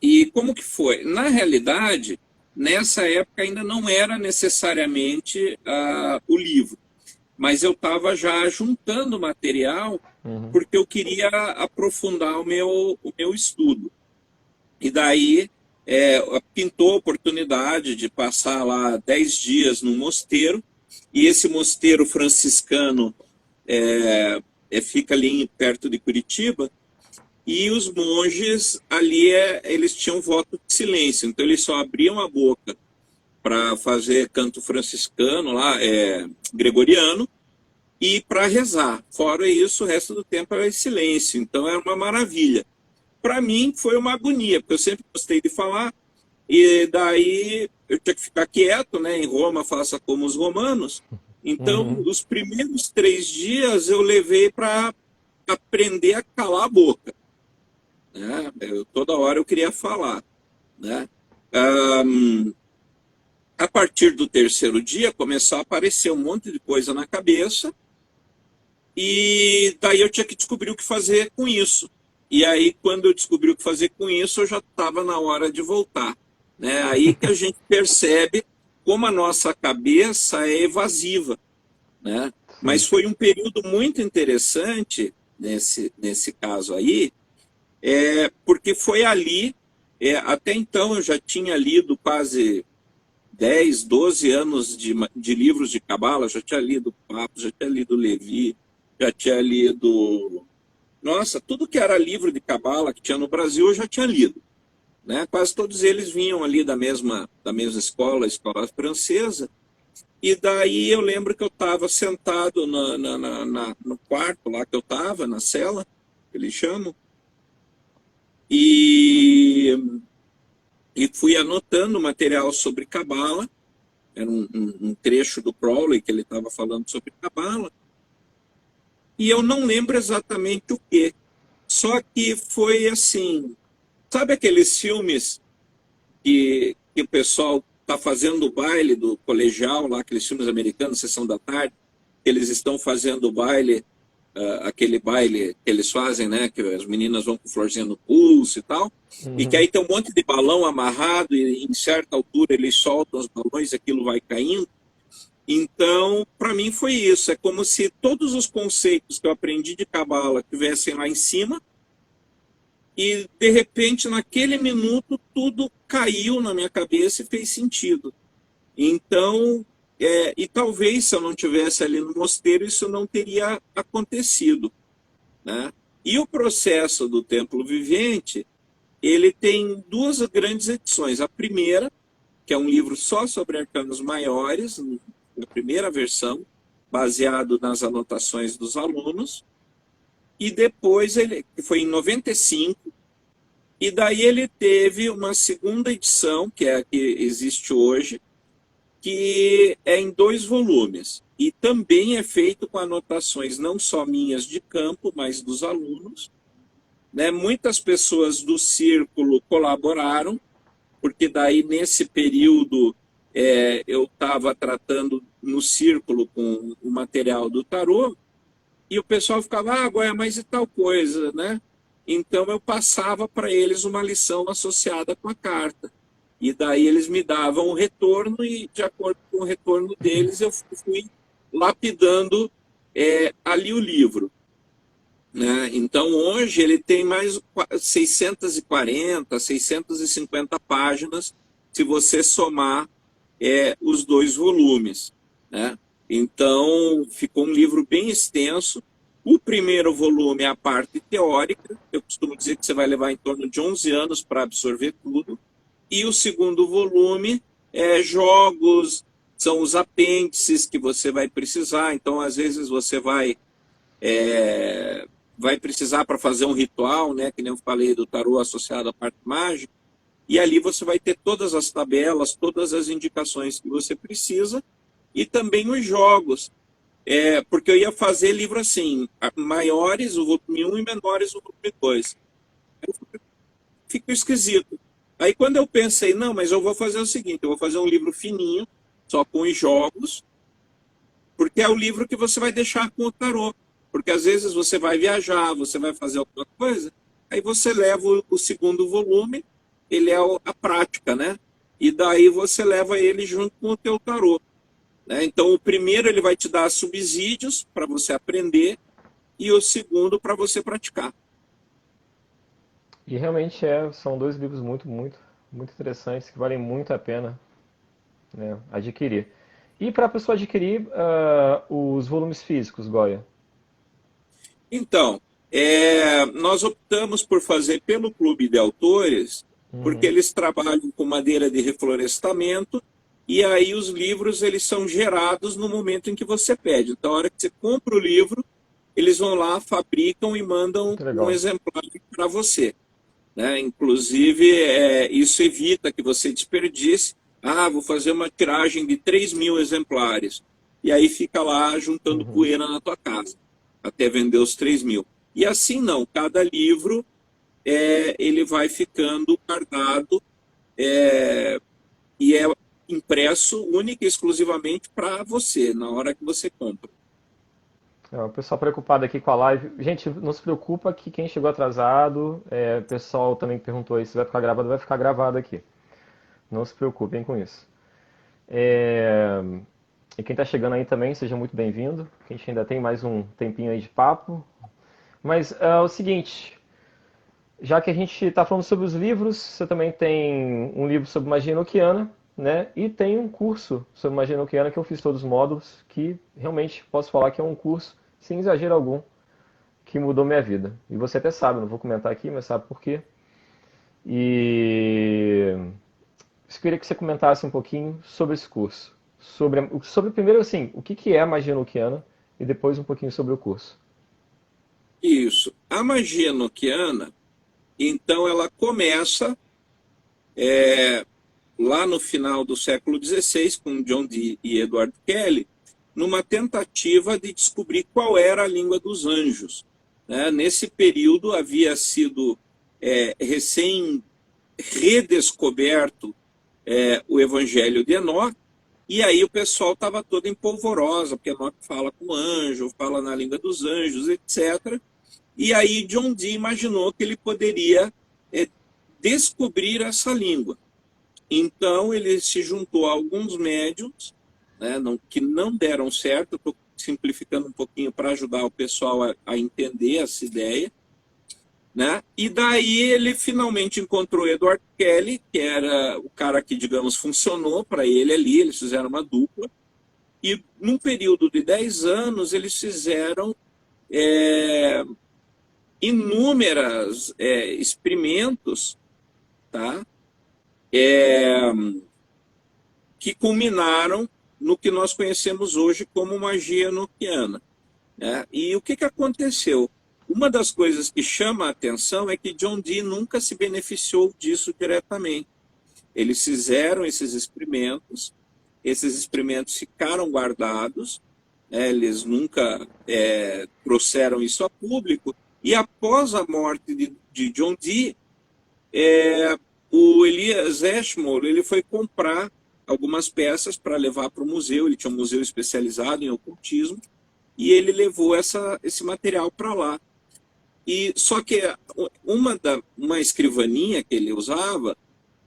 e como que foi? Na realidade, nessa época ainda não era necessariamente o livro, mas eu estava já juntando material Uhum. porque eu queria aprofundar o meu estudo. E daí pintou a oportunidade de passar lá 10 dias no mosteiro, e esse mosteiro franciscano fica ali perto de Curitiba, e os monges ali eles tinham voto de silêncio, então eles só abriam a boca para fazer canto franciscano lá, gregoriano, e para rezar. Fora isso, o resto do tempo era silêncio, então era uma maravilha. Para mim foi uma agonia, porque eu sempre gostei de falar, e daí eu tinha que ficar quieto, né? Em Roma, faça como os romanos. Então, Uhum. os primeiros 3 dias eu levei para aprender a calar a boca, né? Toda hora eu queria falar, né? A partir do terceiro dia começou a aparecer um monte de coisa na cabeça, e daí eu tinha que descobrir o que fazer com isso. E aí, quando eu descobri o que fazer com isso, eu já estava na hora de voltar, né? Aí que a gente percebe como a nossa cabeça é evasiva, né? Sim. Mas foi um período muito interessante nesse caso aí, porque foi ali, até então eu já tinha lido quase 10, 12 anos de livros de cabala, já tinha lido Papo, já tinha lido Levi, já tinha lido... Nossa, tudo que era livro de cabala que tinha no Brasil eu já tinha lido, né? Quase todos eles vinham ali da mesma escola francesa. E daí eu lembro que eu estava sentado no quarto lá que eu estava, na cela, que eles chamam, e, e fui anotando material sobre cabala. Era um trecho do Crowley que ele estava falando sobre cabala, e eu não lembro exatamente o que. Só que foi assim, sabe aqueles filmes que o pessoal está fazendo o baile do colegial, lá, aqueles filmes americanos, Sessão da Tarde, que eles estão fazendo o baile, aquele baile que eles fazem, né, que as meninas vão com florzinha no pulso e tal, e que Uhum. aí tem um monte de balão amarrado, e em certa altura eles soltam os balões e aquilo vai caindo. Então, para mim foi isso. É como se todos os conceitos que eu aprendi de Cabala estivessem lá em cima e, de repente, naquele minuto, tudo caiu na minha cabeça e fez sentido. Então, e talvez se eu não tivesse ali no mosteiro, isso não teria acontecido, né? E o processo do Templo Vivente, ele tem duas grandes edições. A primeira, que é um livro só sobre arcanos maiores, a primeira versão, baseado nas anotações dos alunos, e depois ele, que foi em 95, e daí ele teve uma segunda edição, que é a que existe hoje, que é em 2 volumes, e também é feito com anotações não só minhas de campo, mas dos alunos, né? Muitas pessoas do círculo colaboraram, porque daí nesse período eu estava tratando no círculo com o material do tarô, e o pessoal ficava, Goiás, mas e tal coisa, né? Então eu passava para eles uma lição associada com a carta. E daí eles me davam o retorno e, de acordo com o retorno deles, eu fui lapidando ali o livro, né? Então hoje ele tem mais 640, 650 páginas, se você somar os 2 volumes, né? Então ficou um livro bem extenso. O primeiro volume é a parte teórica, eu costumo dizer que você vai levar em torno de 11 anos para absorver tudo. E o segundo volume é jogos, são os apêndices que você vai precisar. Então, às vezes, você vai precisar para fazer um ritual, né, que nem eu falei do tarô associado à parte mágica. E ali você vai ter todas as tabelas, todas as indicações que você precisa e também os jogos. Porque eu ia fazer livro assim, maiores o volume 1 e menores o volume 2. Fica esquisito. Aí quando eu pensei, não, mas eu vou fazer o seguinte, eu vou fazer um livro fininho, só com os jogos, porque é o livro que você vai deixar com o tarô. Porque às vezes você vai viajar, você vai fazer alguma coisa, aí você leva o segundo volume, ele é a prática, né? E daí você leva ele junto com o teu tarô, né? Então o primeiro ele vai te dar subsídios para você aprender e o segundo para você praticar. E realmente são 2 livros muito, muito, muito interessantes que valem muito a pena, né, adquirir. E para a pessoa adquirir os volumes físicos, Goya? Então, nós optamos por fazer pelo Clube de Autores, porque Uhum. eles trabalham com madeira de reflorestamento, e aí os livros eles são gerados no momento em que você pede. Então, a hora que você compra o livro, eles vão lá, fabricam e mandam Muito um legal. exemplar para você, né? Inclusive, isso evita que você desperdice. Vou fazer uma tiragem de 3.000 exemplares. E aí fica lá juntando Uhum. poeira na tua casa, até vender os 3.000. E assim não, cada livro ele vai ficando guardado e é impresso única e exclusivamente para você, na hora que você compra. O pessoal preocupado aqui com a live. Gente, não se preocupa que quem chegou atrasado, o pessoal também perguntou aí se vai ficar gravado, vai ficar gravado aqui. Não se preocupem com isso. É, E quem está chegando aí também, seja muito bem-vindo. Que a gente ainda tem mais um tempinho aí de papo. Mas é o seguinte, já que a gente está falando sobre os livros, você também tem um livro sobre magia enoquiana, né? E tem um curso sobre magia enoquiana que eu fiz todos os módulos, que realmente posso falar que é um curso, sem exagero algum, que mudou minha vida. E você até sabe, não vou comentar aqui, mas sabe por quê. E eu queria que você comentasse um pouquinho sobre esse curso. Sobre primeiro, assim, o que é a magia enoquiana e depois um pouquinho sobre o curso. Isso. A magia enoquiana, então, ela começa lá no final do século XVI, com John Dee e Edward Kelly, numa tentativa de descobrir qual era a língua dos anjos, né? Nesse período havia sido recém redescoberto o Evangelho de Enoque, e aí o pessoal estava todo em polvorosa, porque Enoque fala com anjo, fala na língua dos anjos, etc. E aí John Dee imaginou que ele poderia descobrir essa língua. Então ele se juntou a alguns médiums né, que não deram certo. Estou simplificando um pouquinho para ajudar o pessoal a entender essa ideia. Né? E daí ele finalmente encontrou Edward Kelly, que era o cara que, digamos, funcionou para ele ali, eles fizeram uma dupla, e num período de 10 anos eles fizeram é, inúmeros experimentos, tá? Que culminaram no que nós conhecemos hoje como magia enoquiana. Né? E o que aconteceu? Uma das coisas que chama a atenção é que John Dee nunca se beneficiou disso diretamente. Eles fizeram esses experimentos ficaram guardados, né? Eles nunca trouxeram isso a público, e após a morte de John Dee, o Elias Ashmore ele foi comprar algumas peças para levar para o museu. Ele tinha um museu especializado em ocultismo, e ele levou esse material para lá. E só que uma escrivaninha que ele usava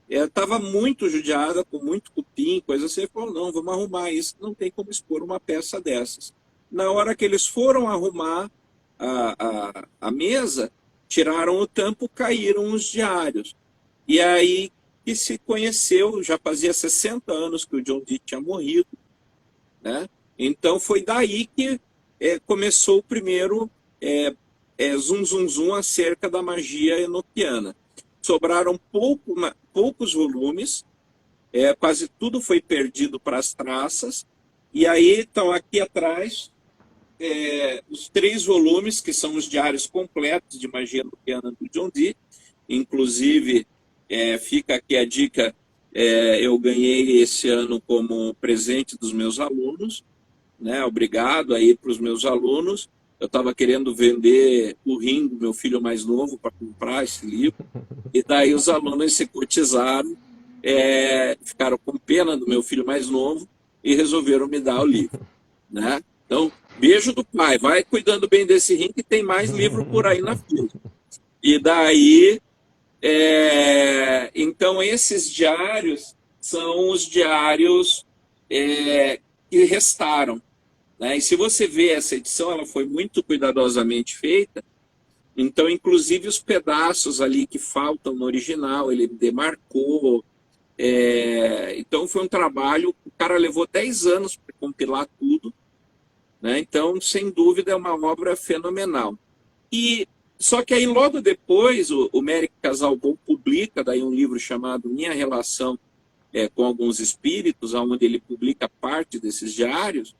estava muito judiada, com muito cupim, coisa assim. Ele falou, não, vamos arrumar isso, não tem como expor uma peça dessas. Na hora que eles foram arrumar a mesa, tiraram o tampo, caíram os diários. E aí que se conheceu, já fazia 60 anos que o John Dee tinha morrido, né? Então foi daí que começou o primeiro zum zum zum acerca da magia enoquiana. Sobraram poucos volumes, quase tudo foi perdido para as traças, e aí estão aqui atrás os 3 volumes, que são os diários completos de magia enoquiana do John Dee. Inclusive, fica aqui a dica, eu ganhei esse ano como presente dos meus alunos, né? Obrigado aí para os meus alunos. Eu estava querendo vender o rim do meu filho mais novo para comprar esse livro, e daí os alunos se cotizaram, ficaram com pena do meu filho mais novo e resolveram me dar o livro, né? Então, beijo do pai, vai cuidando bem desse rim, que tem mais livro por aí na fila. E daí, então esses diários são os diários que restaram. Né? E se você vê essa edição, ela foi muito cuidadosamente feita. Então, inclusive, os pedaços ali que faltam no original, ele demarcou. Então, foi um trabalho, o cara levou 10 anos para compilar tudo. Né? Então, sem dúvida, é uma obra fenomenal. E só que aí, logo depois, o Merrick Casalbon publica daí um livro chamado Minha Relação com Alguns Espíritos, onde ele publica parte desses diários.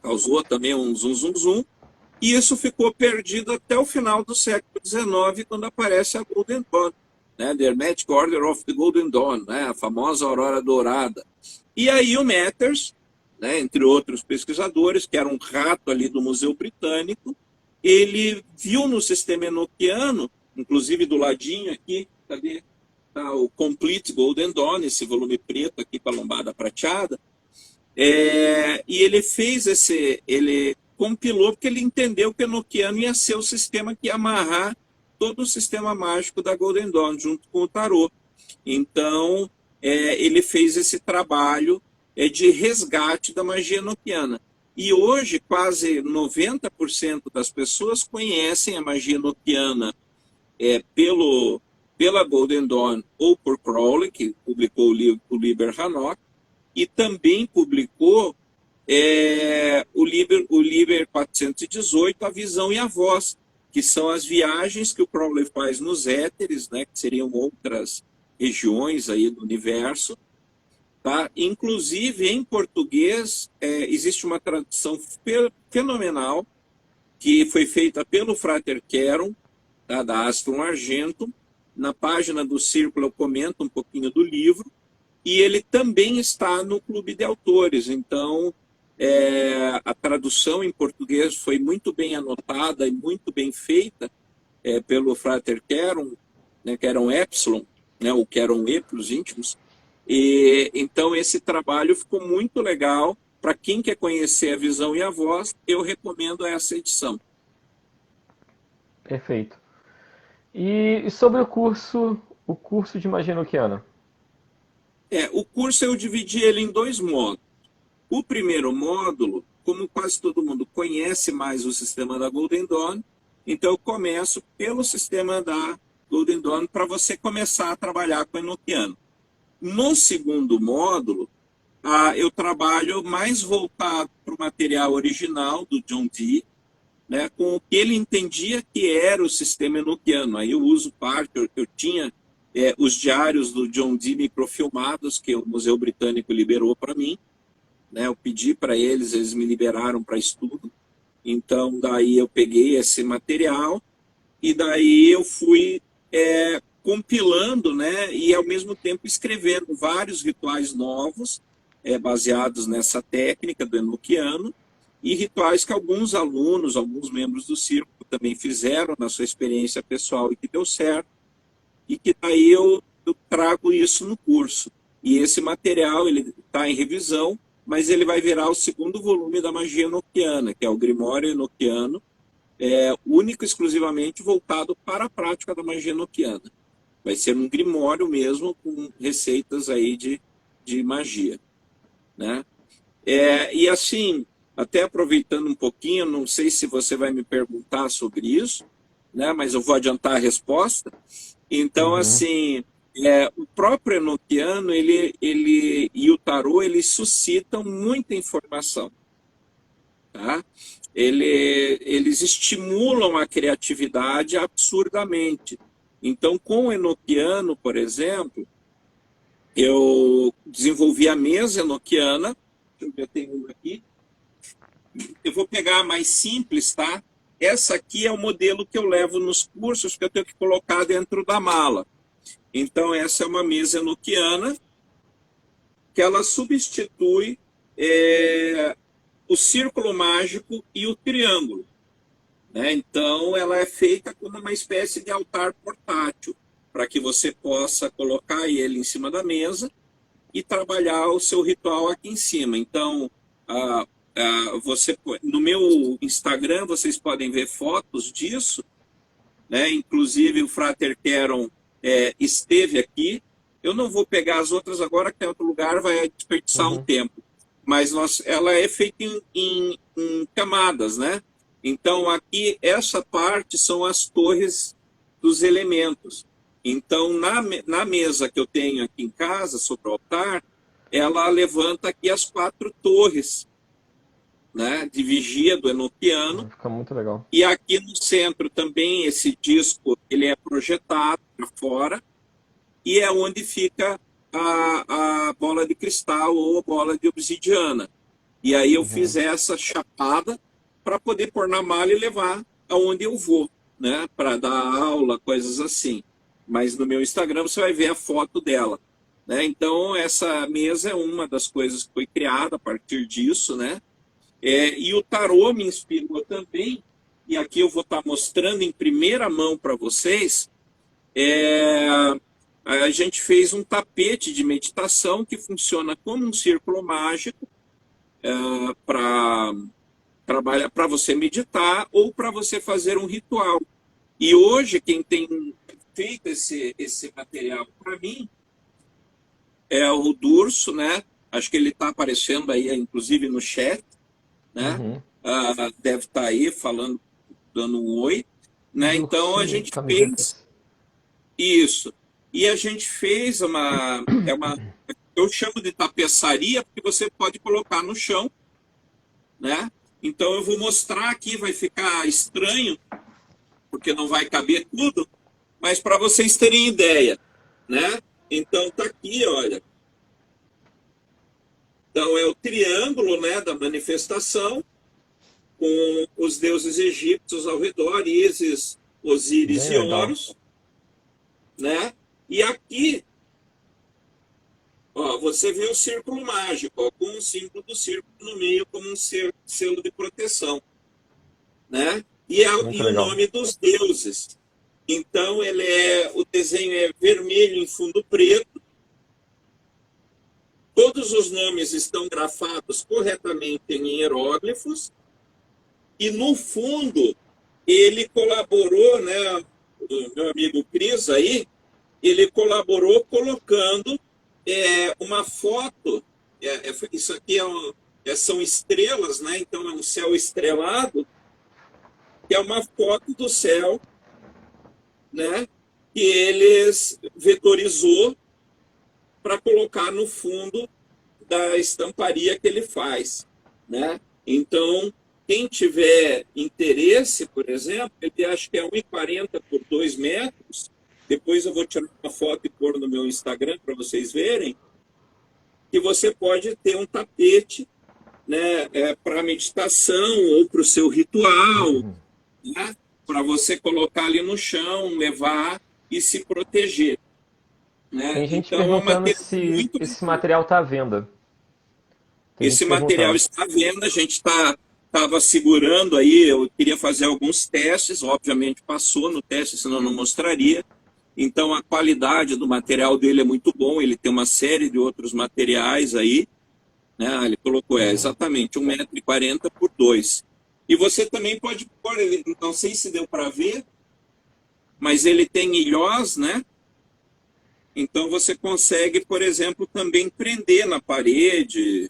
Causou também um zum zum zum, e isso ficou perdido até o final do século XIX, quando aparece a Golden Dawn, né? The Hermetic Order of the Golden Dawn, né? A famosa Aurora Dourada. E aí o Matters, né, entre outros pesquisadores, que era um rato ali do Museu Britânico, ele viu no sistema enoquiano, inclusive do ladinho aqui, cadê? Tá o Complete Golden Dawn, esse volume preto aqui com a lombada prateada. E ele fez ele compilou porque ele entendeu que o enoquiano ia ser o sistema que ia amarrar todo o sistema mágico da Golden Dawn, junto com o tarô. Então, ele fez esse trabalho de resgate da magia enoquiana. E hoje, quase 90% das pessoas conhecem a magia enoquiana pela Golden Dawn ou por Crowley, que publicou o Liber Hanok, e também publicou o Liber 418, A Visão e a Voz, que são as viagens que o Crowley faz nos éteres, né, que seriam outras regiões aí do universo. Tá? Inclusive, em português, existe uma tradução fenomenal, que foi feita pelo Frater Keron, tá, da Aston Argento. Na página do Círculo eu comento um pouquinho do livro, e ele também está no Clube de Autores. Então, a tradução em português foi muito bem anotada e muito bem feita pelo Frater Keron, né, Keron Epsilon, né, ou Keron E para os íntimos. E então esse trabalho ficou muito legal. Para quem quer conhecer a visão e a voz, eu recomendo essa edição. Perfeito. E sobre o curso de magia enoquiana? O curso eu dividi ele em 2 modos. O primeiro módulo, como quase todo mundo conhece mais o sistema da Golden Dawn, então eu começo pelo sistema da Golden Dawn para você começar a trabalhar com enoquiano. No segundo módulo, eu trabalho mais voltado para o material original do John Dee, né, com o que ele entendia que era o sistema enoquiano. Aí eu uso parte, eu tinha os diários do John Dee microfilmados, que o Museu Britânico liberou para mim, né, eu pedi para eles, eles me liberaram para estudo. Então, daí eu peguei esse material e daí eu fui compilando, né, e ao mesmo tempo escrevendo vários rituais novos, baseados nessa técnica do enoquiano, e rituais que alguns alunos, alguns membros do círculo também fizeram na sua experiência pessoal e que deu certo, e que daí eu trago isso no curso. E esse material ele está em revisão, mas ele vai virar o segundo volume da magia enoquiana, que é o Grimório Enoquiano, único e exclusivamente voltado para a prática da magia enoquiana. Vai ser um grimório mesmo, com receitas aí de magia, né? E assim, até aproveitando um pouquinho, não sei se você vai me perguntar sobre isso, né? Mas eu vou adiantar a resposta. Então, assim, o próprio enoquiano ele e o tarô, eles suscitam muita informação, tá? Eles estimulam a criatividade absurdamente. Então, com o enoquiano, por exemplo, eu desenvolvi a mesa enoquiana. Deixa eu ver, tem uma aqui. Eu vou pegar a mais simples, tá? Essa aqui é o modelo que eu levo nos cursos, que eu tenho que colocar dentro da mala. Então, essa é uma mesa enoquiana, que ela substitui o círculo mágico e o triângulo, né? Então, ela é feita como uma espécie de altar portátil, para que você possa colocar ele em cima da mesa e trabalhar o seu ritual aqui em cima. Então, no meu Instagram, vocês podem ver fotos disso, né? Inclusive, o Frater Keron esteve aqui. Eu não vou pegar as outras agora, que em outro lugar vai desperdiçar um tempo. Mas ela é feita em camadas, né? Então, aqui, essa parte são as torres dos elementos. Então, na mesa que eu tenho aqui em casa, sobre o altar, ela levanta aqui as 4 torres, né, de vigia do enoquiano. Fica muito legal. E aqui no centro também esse disco ele é projetado para fora e é onde fica a bola de cristal ou a bola de obsidiana. E aí eu fiz essa chapada para poder pôr na mala e levar aonde eu vou, né, para dar aula, coisas assim. Mas no meu Instagram você vai ver a foto dela, né? Então essa mesa é uma das coisas que foi criada a partir disso, né? E o tarô me inspirou também, e aqui eu vou estar mostrando em primeira mão para vocês. A gente fez um tapete de meditação que funciona como um círculo mágico para você meditar ou para você fazer um ritual. E hoje, quem tem feito esse material para mim é o Durso, né? Acho que ele está aparecendo aí, inclusive, no chat, né? Deve estar aí falando, dando um oi, né? Então a gente fez isso. E a gente fez eu chamo de tapeçaria, porque você pode colocar no chão, né? Então eu vou mostrar aqui, vai ficar estranho, porque não vai caber tudo, mas para vocês terem ideia, né? Então tá aqui, olha. Então é o triângulo, né, da manifestação, com os deuses egípcios ao redor, Ísis, Osíris e Horus, né? E aqui, ó, você vê o círculo mágico, ó, com o símbolo do círculo no meio como um selo de proteção, né? E o nome dos deuses. Então o desenho é vermelho em fundo preto. Todos os nomes estão grafados corretamente em hieróglifos. E no fundo ele colaborou, né? O meu amigo Cris aí, ele colaborou colocando uma foto. Isso aqui é são estrelas, né? Então é um céu estrelado, que é uma foto do céu, né? Que eles vetorizou para colocar no fundo da estamparia que ele faz, né? Então, quem tiver interesse, por exemplo, ele acho que é 1,40 por 2 metros. Depois eu vou tirar uma foto e pôr no meu Instagram para vocês verem. Que você pode ter um tapete, né, para meditação ou para o seu ritual, né, para você colocar ali no chão, levar e se proteger. Né? Tem gente Então, é um perguntando material se muito esse legal. material está à venda. Tem gente Esse material perguntando. está à venda, a gente estava segurando aí, eu queria fazer alguns testes, obviamente passou no teste, senão não mostraria. Então a qualidade do material dele é muito bom, ele tem uma série de outros materiais aí, né? Ele colocou, exatamente, 1,40 m por 2. E você também pode pôr, ele, não sei se deu para ver, mas ele tem ilhós, né? Então você consegue, por exemplo, também prender na parede,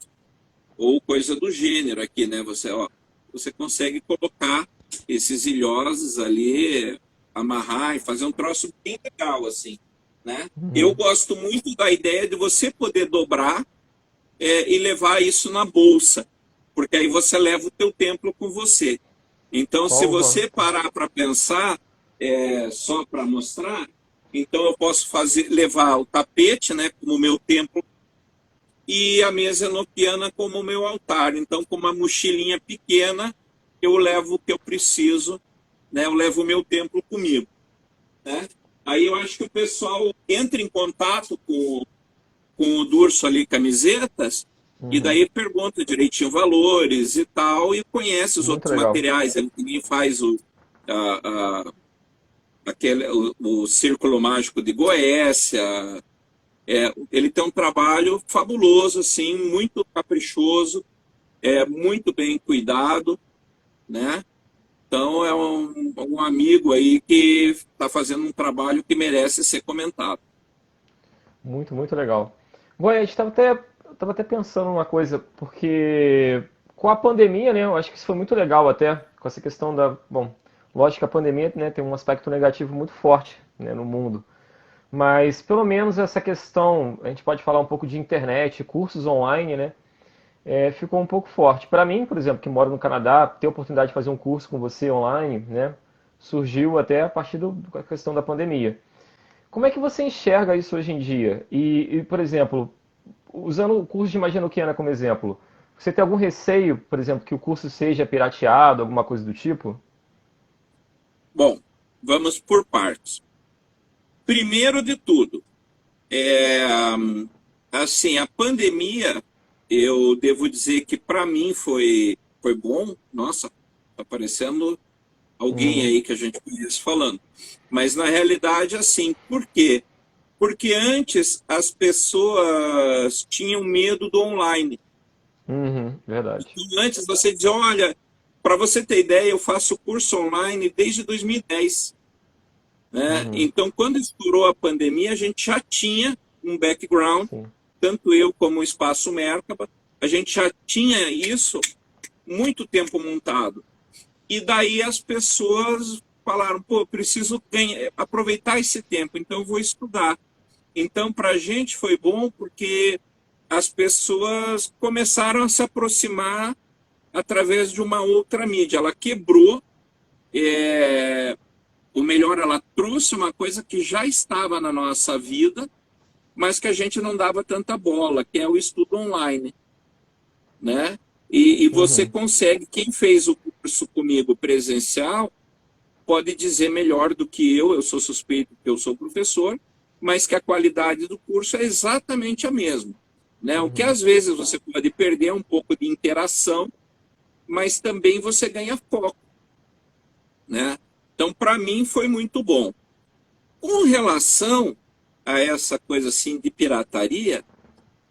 ou coisa do gênero aqui, né? Você consegue colocar esses ilhoses ali, amarrar e fazer um troço bem legal, assim, né? Eu gosto muito da ideia de você poder dobrar e levar isso na bolsa, porque aí você leva o teu templo com você. Então, se Qual? você parar para pensar, só para mostrar, então eu posso levar o tapete, né, como meu templo e a mesa enoquiana como meu altar. Então, com uma mochilinha pequena, eu levo o que eu preciso, né? Eu levo o meu templo comigo, né? Aí eu acho que o pessoal entra em contato com o Durso ali, camisetas, e daí pergunta direitinho valores e tal, e conhece os Muito outros legal. materiais. Ele também faz o Círculo Mágico de Goécia. Ele tem um trabalho fabuloso, assim, muito caprichoso, muito bem cuidado, né? Então é um amigo aí que está fazendo um trabalho que merece ser comentado. Muito, muito legal. Bom, a gente tava até pensando numa coisa, porque com a pandemia, né, eu acho que isso foi muito legal até, com essa questão da... Bom, lógico que a pandemia, né, tem um aspecto negativo muito forte, né, no mundo. Mas pelo menos essa questão, a gente pode falar um pouco de internet, cursos online, né? Ficou um pouco forte. Para mim, por exemplo, que moro no Canadá, ter a oportunidade de fazer um curso com você online, né? Surgiu até a partir da questão da pandemia. Como é que você enxerga isso hoje em dia? Por exemplo, usando o curso de Magia Noquiana como exemplo, você tem algum receio, por exemplo, que o curso seja pirateado, alguma coisa do tipo? Bom, vamos por partes. Primeiro de tudo, é, assim, a pandemia, eu devo dizer que para mim foi bom. Nossa, tá parecendo alguém Uhum, aí que a gente conhece falando. Mas na realidade, assim, por quê? Porque antes as pessoas tinham medo do online. verdade. Então, antes você dizia, olha, para você ter ideia, eu faço curso online desde 2010. Né? Uhum, Então, quando estourou a pandemia, a gente já tinha um background, sim. tanto eu como o Espaço Merkaba, a gente já tinha isso muito tempo montado. E daí as pessoas falaram, pô, preciso aproveitar esse tempo, então eu vou estudar. Então, para a gente foi bom porque as pessoas começaram a se aproximar através de uma outra mídia. Ela quebrou, ou melhor, ela trouxe uma coisa que já estava na nossa vida, mas que a gente não dava tanta bola, que é o estudo online, né? E você Uhum. consegue, quem fez o curso comigo presencial, pode dizer melhor do que eu sou suspeito porque eu sou professor, mas que a qualidade do curso é exatamente a mesma. Né? O que às vezes você pode perder é um pouco de interação, mas também você ganha foco. Né? Então, para mim, foi muito bom. Com relação a essa coisa assim de pirataria,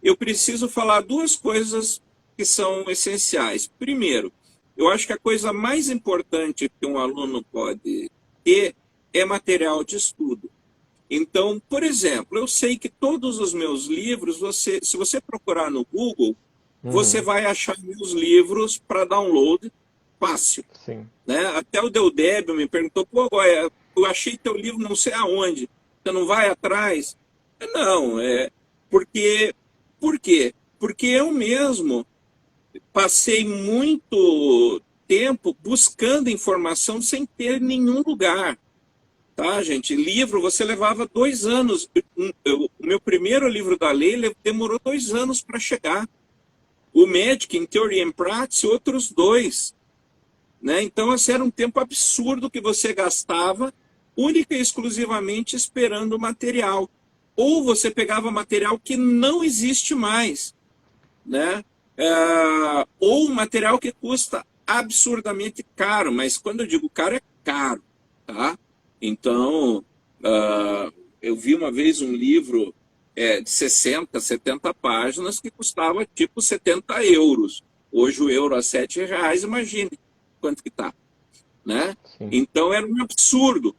eu preciso falar duas coisas que são essenciais. Primeiro, eu acho que a coisa mais importante que um aluno pode ter é material de estudo. Então, por exemplo, eu sei que todos os meus livros, se você procurar no Google, você vai achar meus livros para download fácil. Sim. Né? Até o Deudébio me perguntou, pô, Goya, eu achei teu livro não sei aonde, você não vai atrás? Não, porque, por quê? Porque eu mesmo passei muito tempo buscando informação sem ter nenhum lugar. Tá, gente? Livro, você levava 2 anos. O meu primeiro livro da lei demorou 2 anos para chegar. O Magic, in Theory and Practice, outros 2. Né? Então, esse era um tempo absurdo que você gastava única e exclusivamente esperando o material. Ou você pegava material que não existe mais. Né? Ou material que custa absurdamente caro. Mas quando eu digo caro, é caro. Tá? Então, eu vi uma vez um livro de 60, 70 páginas que custava tipo 70 euros. Hoje o euro a R$ 7, imagine quanto que está. Né? Então, era um absurdo.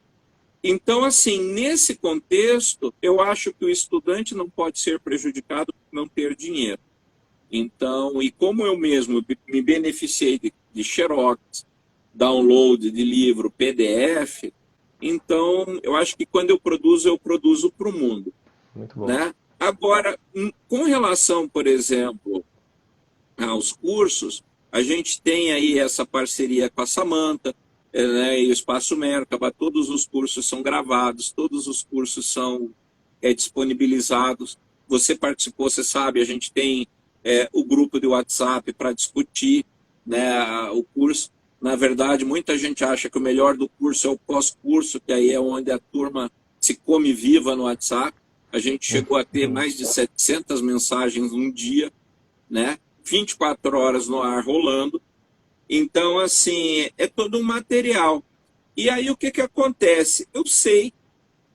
Então, assim, nesse contexto, eu acho que o estudante não pode ser prejudicado por não ter dinheiro. Então, e como eu mesmo me beneficiei de xerox, download de livro, PDF, então eu acho que quando eu produzo para o mundo. Muito bom. Né? Agora, com relação, por exemplo, aos cursos, a gente tem aí essa parceria com a Samantha, né, e o Espaço Merkaba, todos os cursos são gravados, todos os cursos são disponibilizados. Você participou, você sabe, a gente tem o grupo de WhatsApp para discutir, né, o curso. Na verdade, muita gente acha que o melhor do curso é o pós-curso, que aí é onde a turma se come viva no WhatsApp. A gente chegou a ter mais de 700 mensagens num dia, né? 24 horas no ar rolando. Então, assim, é todo um material. E aí, o que acontece? Eu sei,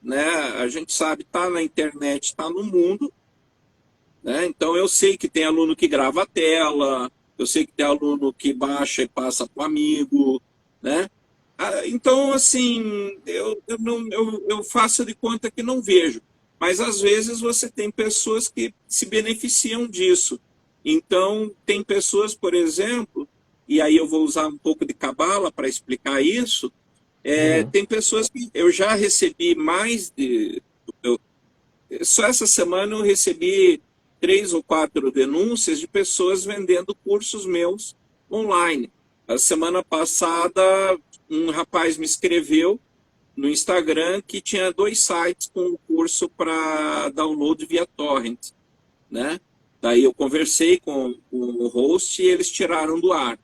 né? A gente sabe, está na internet, está no mundo, né? Então, eu sei que tem aluno que grava a tela, eu sei que tem aluno que baixa e passa para o amigo, né? Então, assim, eu faço de conta que não vejo. Mas, às vezes, você tem pessoas que se beneficiam disso. Então, tem pessoas, por exemplo, e aí eu vou usar um pouco de cabala para explicar isso, tem pessoas que eu já recebi mais de... só essa semana eu recebi 3 ou 4 denúncias de pessoas vendendo cursos meus online. A semana passada, um rapaz me escreveu no Instagram que tinha 2 sites com um curso para download via torrent, né? Daí eu conversei com o host e eles tiraram do ar.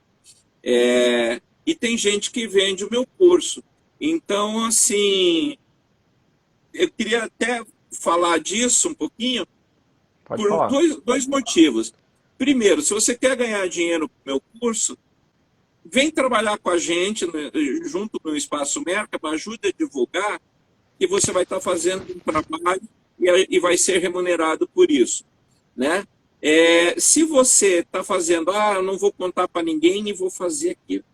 E tem gente que vende o meu curso. Então, assim, eu queria até falar disso um pouquinho, Pode por falar. dois motivos. Primeiro, se você quer ganhar dinheiro com o meu curso, vem trabalhar com a gente, né, junto no Espaço Merkaba, ajuda a divulgar, e você vai estar fazendo um trabalho e vai ser remunerado por isso. Né? Se você está fazendo, eu não vou contar para ninguém e vou fazer aquilo.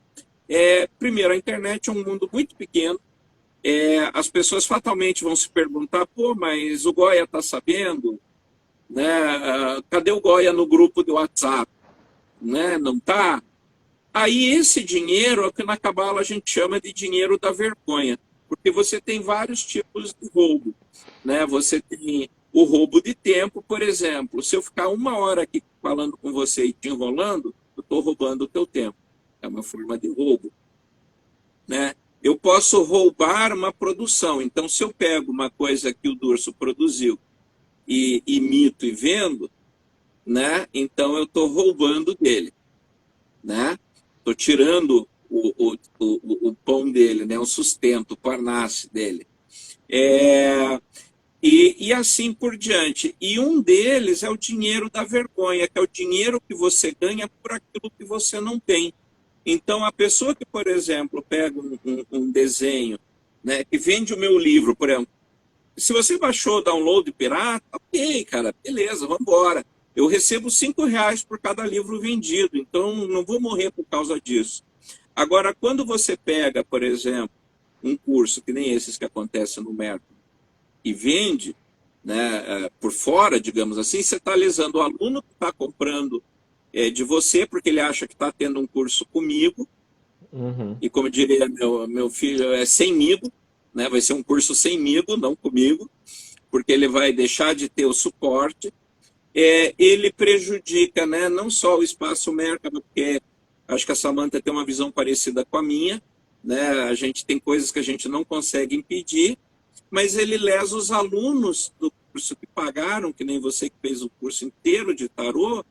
Primeiro, a internet é um mundo muito pequeno. As pessoas fatalmente vão se perguntar, pô, mas o Goya está sabendo? Né? Cadê o Goya no grupo do WhatsApp? Né? Não está? Aí esse dinheiro é o que na Cabala a gente chama de dinheiro da vergonha, porque você tem vários tipos de roubo. Né? Você tem o roubo de tempo, por exemplo. Se eu ficar 1 hora aqui falando com você e te enrolando, eu estou roubando o teu tempo. É uma forma de roubo. Né? Eu posso roubar uma produção. Então, se eu pego uma coisa que o Durso produziu e imito e vendo, né? Então eu estou roubando dele. Né? Estou tirando o pão dele, né? O sustento, o parnasse dele. E assim por diante. E um deles é o dinheiro da vergonha, que é o dinheiro que você ganha por aquilo que você não tem. Então, a pessoa que, por exemplo, pega um desenho, né, que vende o meu livro, por exemplo, se você baixou o download pirata, ok, cara, beleza, vamos embora. Eu recebo R$ 5 por cada livro vendido, então não vou morrer por causa disso. Agora, quando você pega, por exemplo, um curso, que nem esses que acontecem no mercado, e vende, né, por fora, digamos assim, você está lesando o aluno que está comprando de você, porque ele acha que está tendo um curso comigo, Uhum. e como diria meu filho, é semigo, né? Vai ser um curso semigo, não comigo, porque ele vai deixar de ter o suporte. Ele prejudica, né, não só o espaço Merkaba, porque acho que a Samantha tem uma visão parecida com a minha, né? A gente tem coisas que a gente não consegue impedir, mas ele lesa os alunos do curso que pagaram, que nem você que fez o curso inteiro de tarô,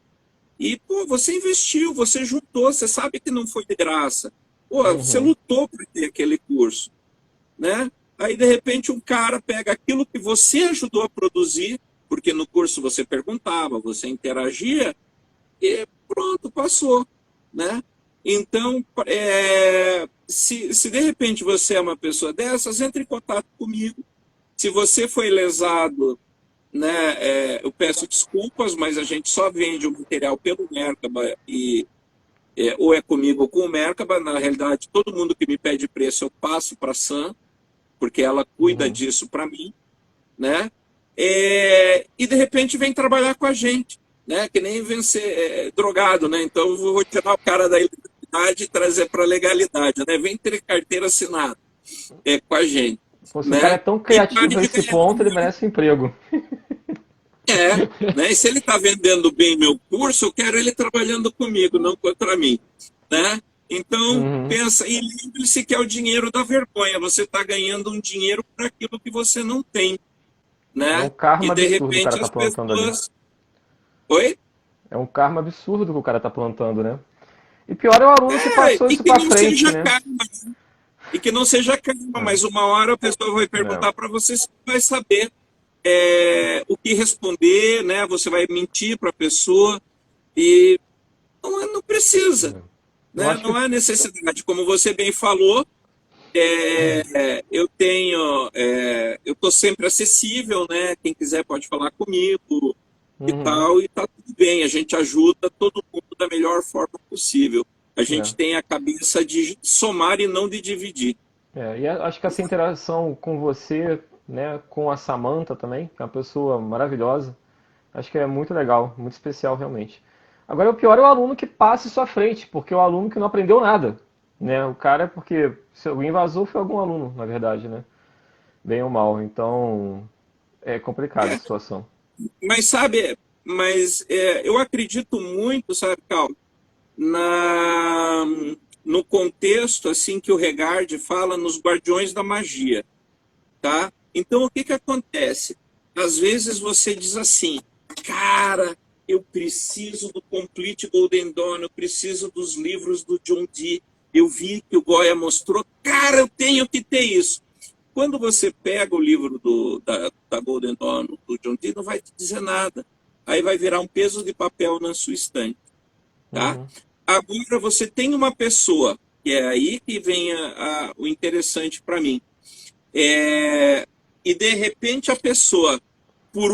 e, pô, você investiu, você juntou, você sabe que não foi de graça. Pô, você Uhum. lutou para ter aquele curso, né? Aí, de repente, um cara pega aquilo que você ajudou a produzir, porque no curso você perguntava, você interagia, e pronto, passou, né? Então, se de repente você é uma pessoa dessas, entre em contato comigo. Se você foi lesado, né, eu peço desculpas, mas a gente só vende o material pelo Merkaba e ou é comigo ou com o Merkaba. Na realidade, todo mundo que me pede preço eu passo para a Sam, porque ela cuida Uhum. disso para mim, né? E de repente vem trabalhar com a gente, né? Que nem vencer drogado, né? Então eu vou tirar o cara da ilegalidade e trazer para a legalidade, né? Vem ter carteira assinada com a gente, Pô, se o cara é né? tão E pare criativo a de esse ganhar ponto, ele dinheiro. merece um emprego. Né? E se ele está vendendo bem meu curso, eu quero ele trabalhando comigo, não contra mim, né? Então, Uhum. pensa, e lembre-se que é o dinheiro da vergonha. Você está ganhando um dinheiro para aquilo que você não tem, É um né? E karma de absurdo o cara repente tá as plantando ali. pessoas. Oi? É um karma absurdo que o cara tá plantando, né? E pior é o aluno que passou E isso que pra não frente, seja né? karma, e que não seja karma, É, mas uma hora a pessoa vai é, perguntar para você, você vai saber o que responder, né? Você vai mentir para a pessoa e não precisa, é. Eu né? acho que. Não há necessidade. Como você bem falou, eu estou sempre acessível, né? Quem quiser pode falar comigo e Uhum, tal, e tá tudo bem. A gente ajuda todo mundo da melhor forma possível. A é. gente tem a cabeça de somar e não de dividir. Acho que essa interação com você, né, com a Samantha também, que é uma pessoa maravilhosa, acho que é muito legal, muito especial realmente. Agora, o pior é o aluno que passa isso à frente, porque é o aluno que não aprendeu nada, né? O cara é porque se alguém vazou foi algum aluno, na verdade, né? Bem ou mal. Então, é complicada a É, situação. mas sabe, eu acredito muito, sabe, Cal, na, no contexto assim que o Regard fala nos Guardiões da Magia, tá? Então o que que acontece? Às vezes você diz assim, cara, eu preciso do Complete Golden Dawn, eu preciso dos livros do John Dee, eu vi que o Goya mostrou, cara, eu tenho que ter isso. Quando você pega o livro da Golden Dawn, do John Dee, não vai te dizer nada. Aí vai virar um peso de papel na sua estante, tá? Uhum, Agora você tem uma pessoa, que é aí que vem o interessante para mim. É, e de repente a pessoa, por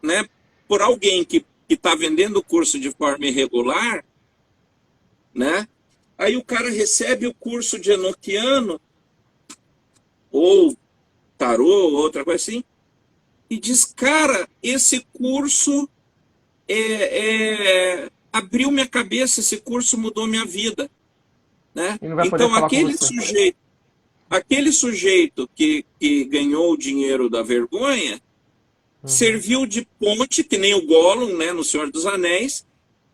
né, por alguém que está vendendo o curso de forma irregular, né? Aí o cara recebe o curso de Enochiano ou tarô, ou outra coisa assim, e diz, cara, esse curso abriu minha cabeça, esse curso mudou minha vida, né? e não vai poder Então falar com você. aquele sujeito que ganhou o dinheiro da vergonha Uhum, serviu de ponte, que nem o Gollum, né, no Senhor dos Anéis,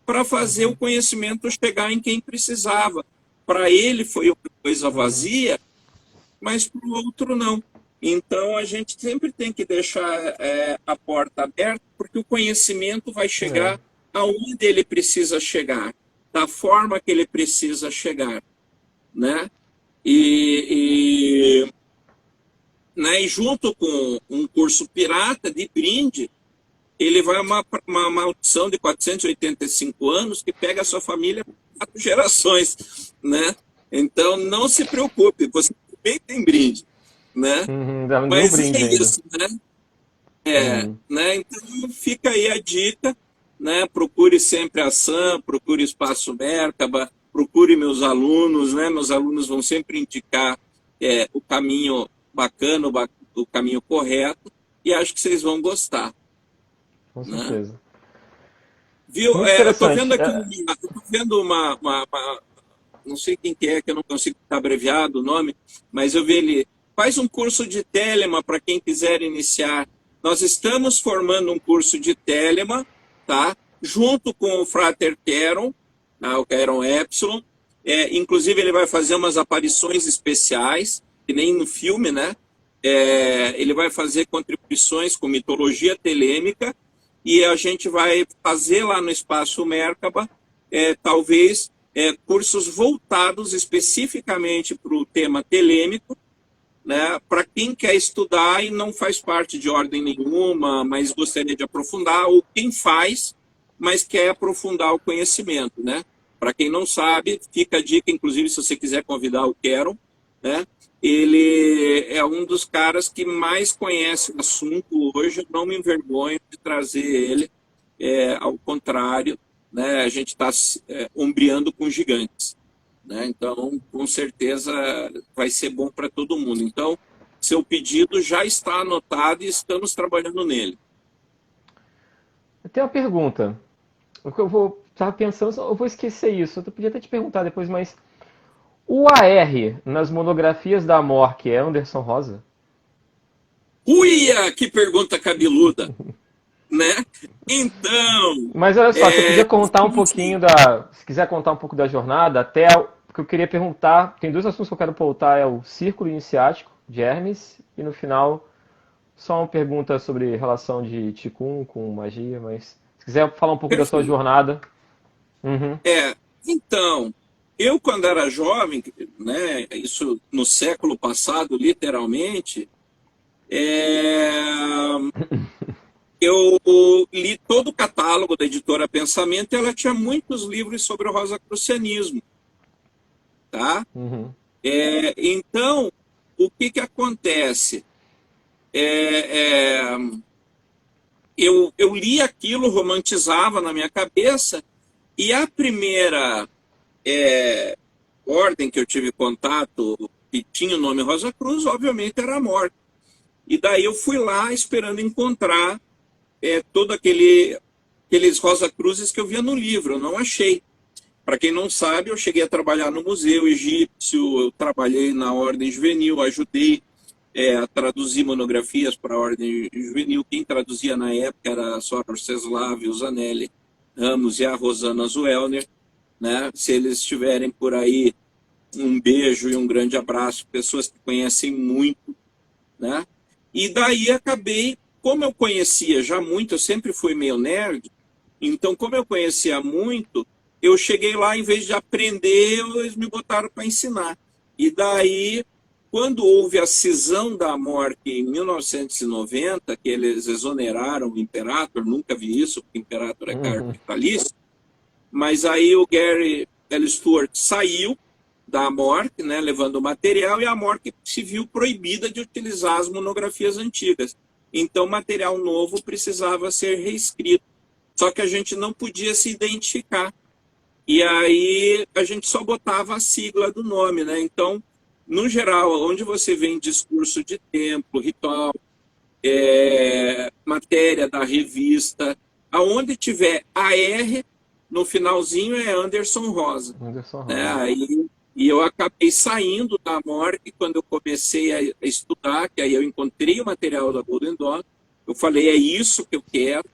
para fazer o uhum, conhecimento chegar em quem precisava. Para ele foi uma coisa uhum. vazia, mas para o outro não. Então a gente sempre tem que deixar a porta aberta, porque o conhecimento vai É. chegar aonde ele precisa chegar, da forma que ele precisa chegar, né? E, né, e junto com um curso pirata de brinde, ele vai uma maldição de 485 anos que pega a sua família por 4 gerações, né? Então não se preocupe, você também tem brinde, né? Uhum, não dava nem o Mas é brinde ainda. isso, né? Uhum. Então fica aí a dica, né? Procure sempre a Sam, procure o Espaço Merkaba, procure meus alunos, né? Meus alunos vão sempre indicar o caminho bacana, o caminho correto, e acho que vocês vão gostar, Com né? certeza. Viu? Muito Eu estou interessante. vendo aqui, eu tô vendo não sei quem que é, que eu não consigo estar abreviado o nome, mas eu vi ele, faz um curso de Telema para quem quiser iniciar. Nós estamos formando um curso de Telema, tá? Junto com o Frater Keron, tá? O Keron Epsilon. Inclusive, ele vai fazer umas aparições especiais, que nem no filme, né? Ele vai fazer contribuições com mitologia telêmica e a gente vai fazer lá no Espaço Merkaba, talvez, cursos voltados especificamente para o tema telêmico, né, para quem quer estudar e não faz parte de ordem nenhuma, mas gostaria de aprofundar, ou quem faz, mas quer aprofundar o conhecimento, né? Para quem não sabe, fica a dica, inclusive, se você quiser convidar o Keron, né? Ele é um dos caras que mais conhece o assunto hoje, eu não me envergonho de trazer ele, ao contrário, né? A gente está ombreando com gigantes. Né? Então, com certeza, vai ser bom para todo mundo. Então, seu pedido já está anotado e estamos trabalhando nele. Eu tenho uma pergunta. Estava pensando, eu vou esquecer isso. Eu podia até te perguntar depois, mas o AR nas monografias da Mork é Anderson Rosa? Uia, que pergunta cabeluda, né? Então, Mas olha só, você podia contar um seguinte, pouquinho da. Se quiser contar um pouco da jornada, até o que eu queria perguntar. Tem dois assuntos que eu quero pautar: é o círculo iniciático de Hermes, e no final, só uma pergunta sobre relação de Ticum com magia. Mas se quiser falar um pouco da sua perfeito. jornada. Uhum, Então, eu quando era jovem, né, isso no século passado, literalmente, é, eu li todo o catálogo da editora Pensamento e ela tinha muitos livros sobre o rosacrucianismo, tá? uhum, Então, o que que acontece? É, é, eu li aquilo, romantizava na minha cabeça, e a primeira ordem que eu tive contato, que tinha o nome Rosa Cruz, obviamente era a morte. E daí eu fui lá esperando encontrar todo aqueles Rosa Cruzes que eu via no livro, eu não achei. Para quem não sabe, eu cheguei a trabalhar no Museu Egípcio, eu trabalhei na Ordem Juvenil, ajudei a traduzir monografias para a Ordem Juvenil. Quem traduzia na época era a Sora Orceslav, o Zanelli Ramos e a Rosana Zuelner. Né? Se eles estiverem por aí, um beijo e um grande abraço, pessoas que conhecem muito. Né? E daí acabei, como eu conhecia já muito, eu sempre fui meio nerd, então como eu conhecia muito, eu cheguei lá, em vez de aprender, eles me botaram para ensinar. E daí, quando houve a cisão da morte em 1990, que eles exoneraram o Imperator, nunca vi isso, porque o Imperator é cargo uhum. vitalício, mas aí o Gary L. Stewart saiu da Amorc, né, levando o material, e a Amorc se viu proibida de utilizar as monografias antigas. Então, material novo precisava ser reescrito. Só que a gente não podia se identificar. E aí a gente só botava a sigla do nome, né? Então, no geral, onde você vê em discurso de templo, ritual, matéria da revista, aonde tiver AR, no finalzinho é Anderson Rosa. Anderson Né? Rosa. E eu acabei saindo da morte quando eu comecei a estudar, que aí eu encontrei o material da Golden Dawn, eu falei, é isso que eu quero,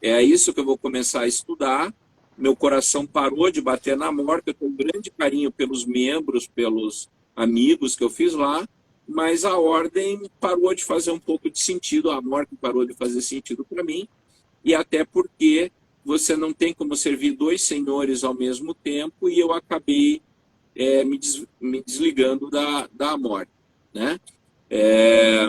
é isso que eu vou começar a estudar. Meu coração parou de bater na morte, eu tenho um grande carinho pelos membros, pelos amigos que eu fiz lá, mas a ordem parou de fazer um pouco de sentido, a morte parou de fazer sentido para mim, e até porque você não tem como servir dois senhores ao mesmo tempo, e eu acabei me desligando da morte. Né? É,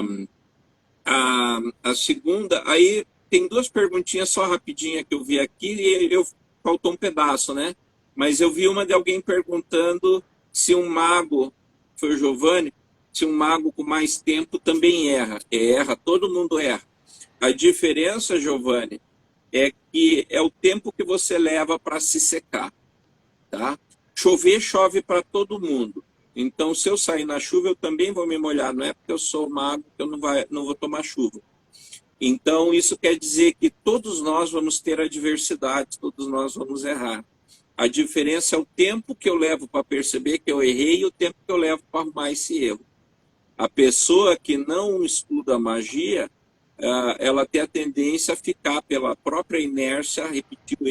a segunda, aí tem duas perguntinhas só rapidinha que eu vi aqui, e faltou um pedaço, né? Mas eu vi uma de alguém perguntando se um mago, foi o Giovanni, se um mago com mais tempo também erra. Erra, todo mundo erra. A diferença, Giovanni, é que é o tempo que você leva para se secar, tá? Chover, chove para todo mundo. Então, se eu sair na chuva, eu também vou me molhar. Não é porque eu sou mago que eu não vou tomar chuva. Então, isso quer dizer que todos nós vamos ter adversidades, todos nós vamos errar. A diferença é o tempo que eu levo para perceber que eu errei e o tempo que eu levo para arrumar esse erro. A pessoa que não estuda magia, ela tem a tendência a ficar pela própria inércia, repetir o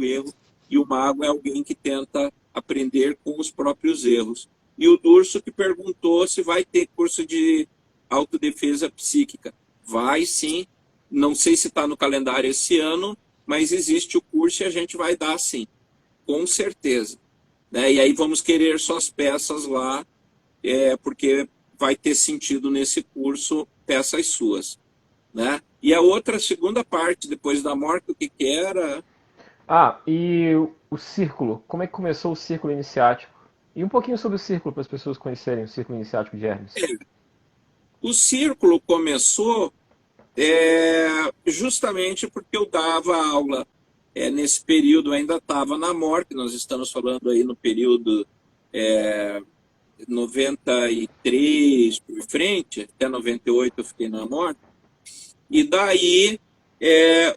erro, e o mago é alguém que tenta aprender com os próprios erros. E o Durso que perguntou se vai ter curso de autodefesa psíquica. Vai sim, não sei se está no calendário esse ano, mas existe o curso e a gente vai dar sim, com certeza. Né? E aí vamos querer suas peças lá, porque vai ter sentido nesse curso peças suas. Né? E a outra, segunda parte, depois da morte, o que era? Ah, e o círculo? Como é que começou o círculo iniciático? E um pouquinho sobre o círculo para as pessoas conhecerem o círculo iniciático de Hermes. O círculo começou justamente porque eu dava aula nesse período, ainda estava na morte, nós estamos falando aí no período 93 por frente, até 98 eu fiquei na morte, e daí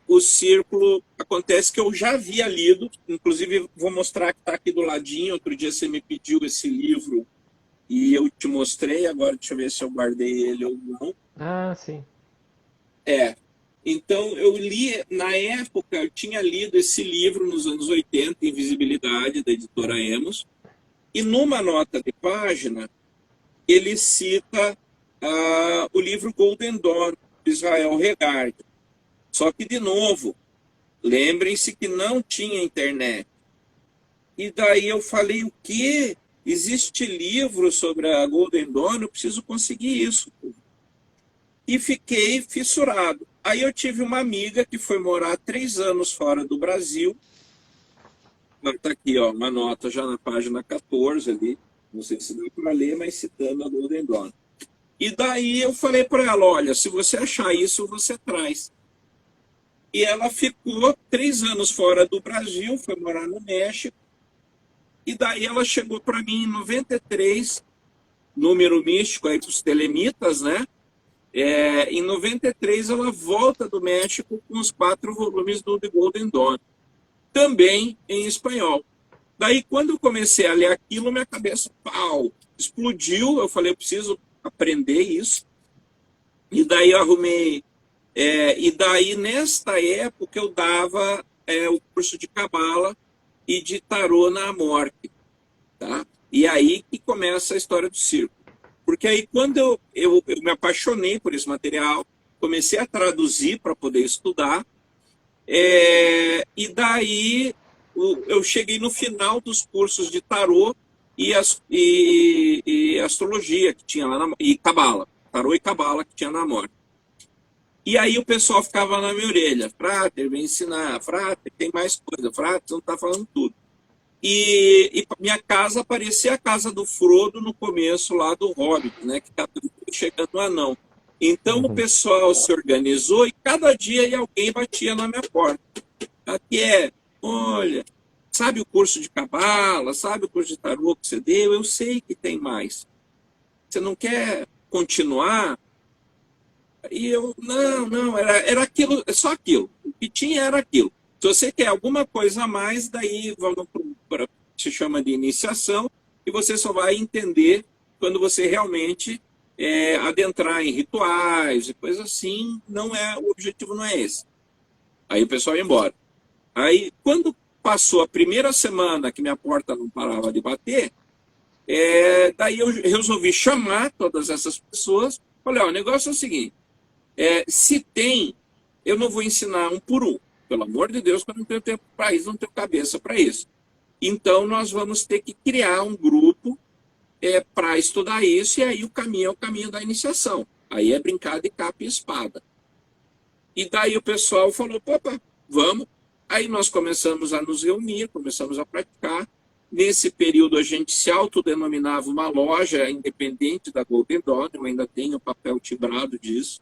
o círculo acontece que eu já havia lido, inclusive vou mostrar que está aqui do ladinho, outro dia você me pediu esse livro e eu te mostrei, agora deixa eu ver se eu guardei ele ou não. Ah, sim. Então eu li, na época eu tinha lido esse livro nos anos 80, Invisibilidade, da editora Emos, e numa nota de página ele cita o livro Golden Dawn, de Israel Regard. Só que, de novo, lembrem-se que não tinha internet. E daí eu falei, o quê? Existe livro sobre a Golden Dawn? Eu preciso conseguir isso. E fiquei fissurado. Aí eu tive uma amiga que foi morar 3 anos fora do Brasil. Está aqui, ó, uma nota já na página 14 ali. Não sei se deu para ler, mas citando a Golden Dawn. E daí eu falei para ela, olha, se você achar isso, você traz. E ela ficou 3 anos fora do Brasil, foi morar no México. E daí ela chegou para mim em 93, número místico aí para os telemitas, né? Em 93 ela volta do México com os 4 volumes do The Golden Dawn, também em espanhol. Daí quando eu comecei a ler aquilo, minha cabeça, pau, explodiu. Eu falei, eu preciso aprender isso. E daí eu arrumei. E daí, nesta época, eu dava o curso de Cabala e de Tarô na Morte. Tá? E aí que começa a história do circo. Porque aí, quando eu me apaixonei por esse material, comecei a traduzir para poder estudar, e daí eu cheguei no final dos cursos de Tarô e astrologia que tinha lá e Cabala. Tarô e Cabala que tinha na Morte. E aí o pessoal ficava na minha orelha, Frater, vem ensinar, Frater, tem mais coisa, Frater, você não está falando tudo. E minha casa parecia a casa do Frodo no começo lá do Hobbit, né, que está chegando no anão. Então o pessoal se organizou e cada dia alguém batia na minha porta. Aqui olha, sabe o curso de Cabala, sabe o curso de Tarô que você deu? Eu sei que tem mais. Você não quer continuar? E eu, não, era aquilo, só aquilo. O que tinha era aquilo. Se você quer alguma coisa a mais, daí vamos para se chama de iniciação, e você só vai entender quando você realmente adentrar em rituais e coisas assim. O objetivo não é esse. Aí o pessoal ia embora. Aí, quando passou a primeira semana que minha porta não parava de bater, daí eu resolvi chamar todas essas pessoas. Falei, ó, o negócio é o seguinte, se tem, eu não vou ensinar um por um. Pelo amor de Deus, que eu não tenho tempo para isso, não tenho cabeça para isso. Então, nós vamos ter que criar um grupo para estudar isso, e aí o caminho é o caminho da iniciação. Aí é brincar de capa e espada. E daí o pessoal falou, opa, vamos. Aí nós começamos a nos reunir, começamos a praticar. Nesse período, a gente se autodenominava uma loja independente da Golden Dawn, eu ainda tenho o papel tibrado disso.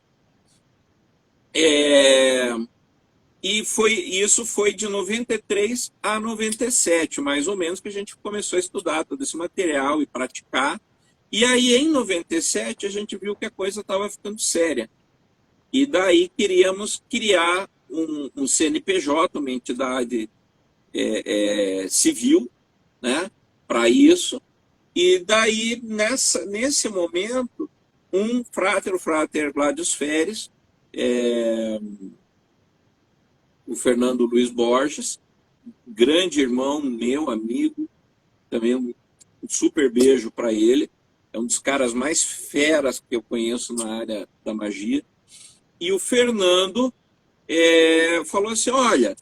E isso foi de 93 a 97, mais ou menos, que a gente começou a estudar todo esse material e praticar. E aí, em 97, a gente viu que a coisa estava ficando séria. E daí queríamos criar um CNPJ, uma entidade civil, né, para isso. E daí, nesse momento, o frater Gladius Feres, o Fernando Luiz Borges, grande irmão, meu amigo, também um super beijo para ele, é um dos caras mais feras que eu conheço na área da magia. E o Fernando falou assim, olha,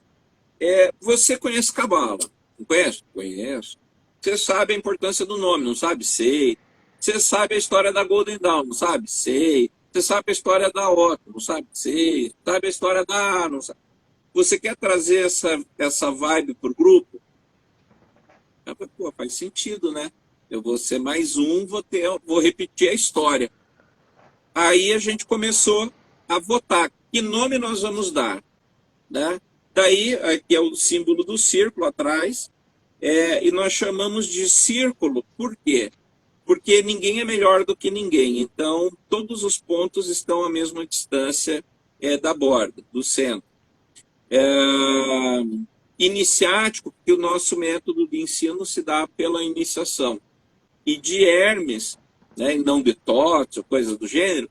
você conhece Cabala? Não conhece? Conheço. Você sabe a importância do nome, não sabe? Sei. Você sabe a história da Golden Dawn, não sabe? Sei. Você sabe a história da Otto, não sabe? Sei. Sabe a história da A, não sabe? Você quer trazer essa vibe para o grupo? Eu falei, pô, faz sentido, né? Eu vou ser mais um, vou repetir a história. Aí a gente começou a votar. Que nome nós vamos dar? Né? Daí, aqui é o símbolo do círculo atrás, e nós chamamos de círculo. Por quê? Porque ninguém é melhor do que ninguém. Então, todos os pontos estão à mesma distância da borda, do centro. Iniciático, porque o nosso método de ensino se dá pela iniciação. E de Hermes, né, e não de Thoth, ou coisa do gênero,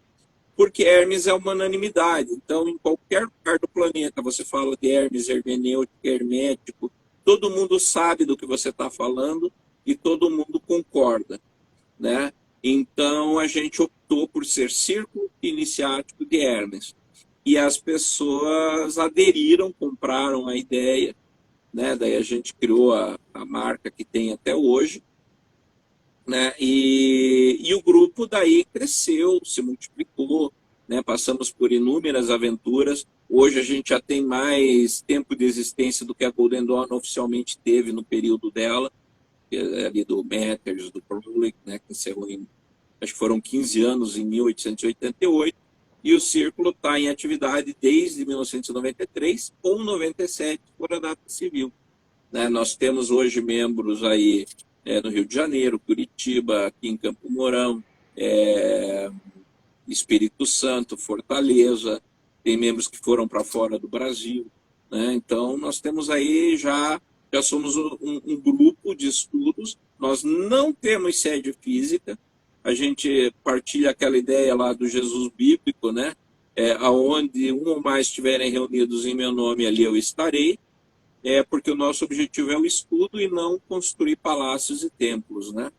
porque Hermes é uma unanimidade. Então, em qualquer lugar do planeta, você fala de Hermes, hermenêutico, hermético, todo mundo sabe do que você está falando e todo mundo concorda, né? Então, a gente optou por ser círculo iniciático de Hermes. E as pessoas aderiram, compraram a ideia, né? Daí a gente criou a marca que tem até hoje, né? E o grupo daí cresceu, se multiplicou, né? Passamos por inúmeras aventuras. Hoje a gente já tem mais tempo de existência do que a Golden Dawn oficialmente teve no período dela, ali do Matters, do Prolic, né? Que encerrou acho que foram 15 anos em 1888, e o Círculo está em atividade desde 1993 ou 97 por a data civil. Né? Nós temos hoje membros aí no Rio de Janeiro, Curitiba, aqui em Campo Mourão, Espírito Santo, Fortaleza, tem membros que foram para fora do Brasil. Né? Então, nós temos aí já somos um grupo de estudos, nós não temos sede física, a gente partilha aquela ideia lá do Jesus bíblico, né? Aonde um ou mais estiverem reunidos em meu nome, ali eu estarei, porque o nosso objetivo é o estudo e não construir palácios e templos, né?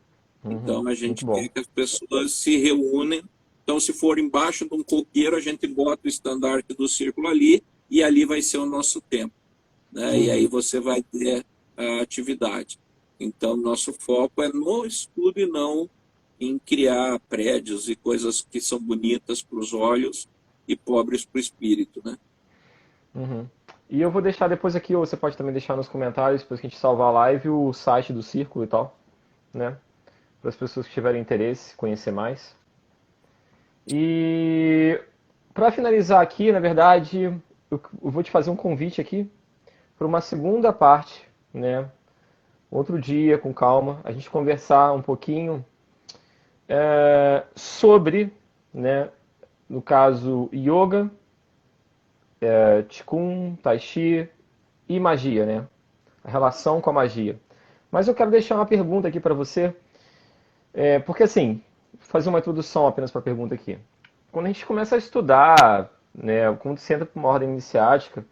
Então a gente quer que as pessoas se reúnem. Então, se for embaixo de um coqueiro, a gente bota o estandarte do círculo ali e ali vai ser o nosso templo, né? E aí você vai ter a atividade. Então, nosso foco é no estudo e não em criar prédios e coisas que são bonitas para os olhos e pobres para o espírito, né? E eu vou deixar depois aqui, ou você pode também deixar nos comentários, depois que a gente salvar a live, o site do Círculo e tal, né? Para as pessoas que tiverem interesse, conhecer mais. E para finalizar aqui, na verdade, eu vou te fazer um convite aqui para uma segunda parte, né? Outro dia, com calma, a gente conversar um pouquinho sobre, né, no caso, yoga, Qigong, Tai Chi e magia, né? A relação com a magia. Mas eu quero deixar uma pergunta aqui para você, porque assim, vou fazer uma introdução apenas para a pergunta aqui. Quando a gente começa a estudar, né, quando você entra para uma ordem iniciática,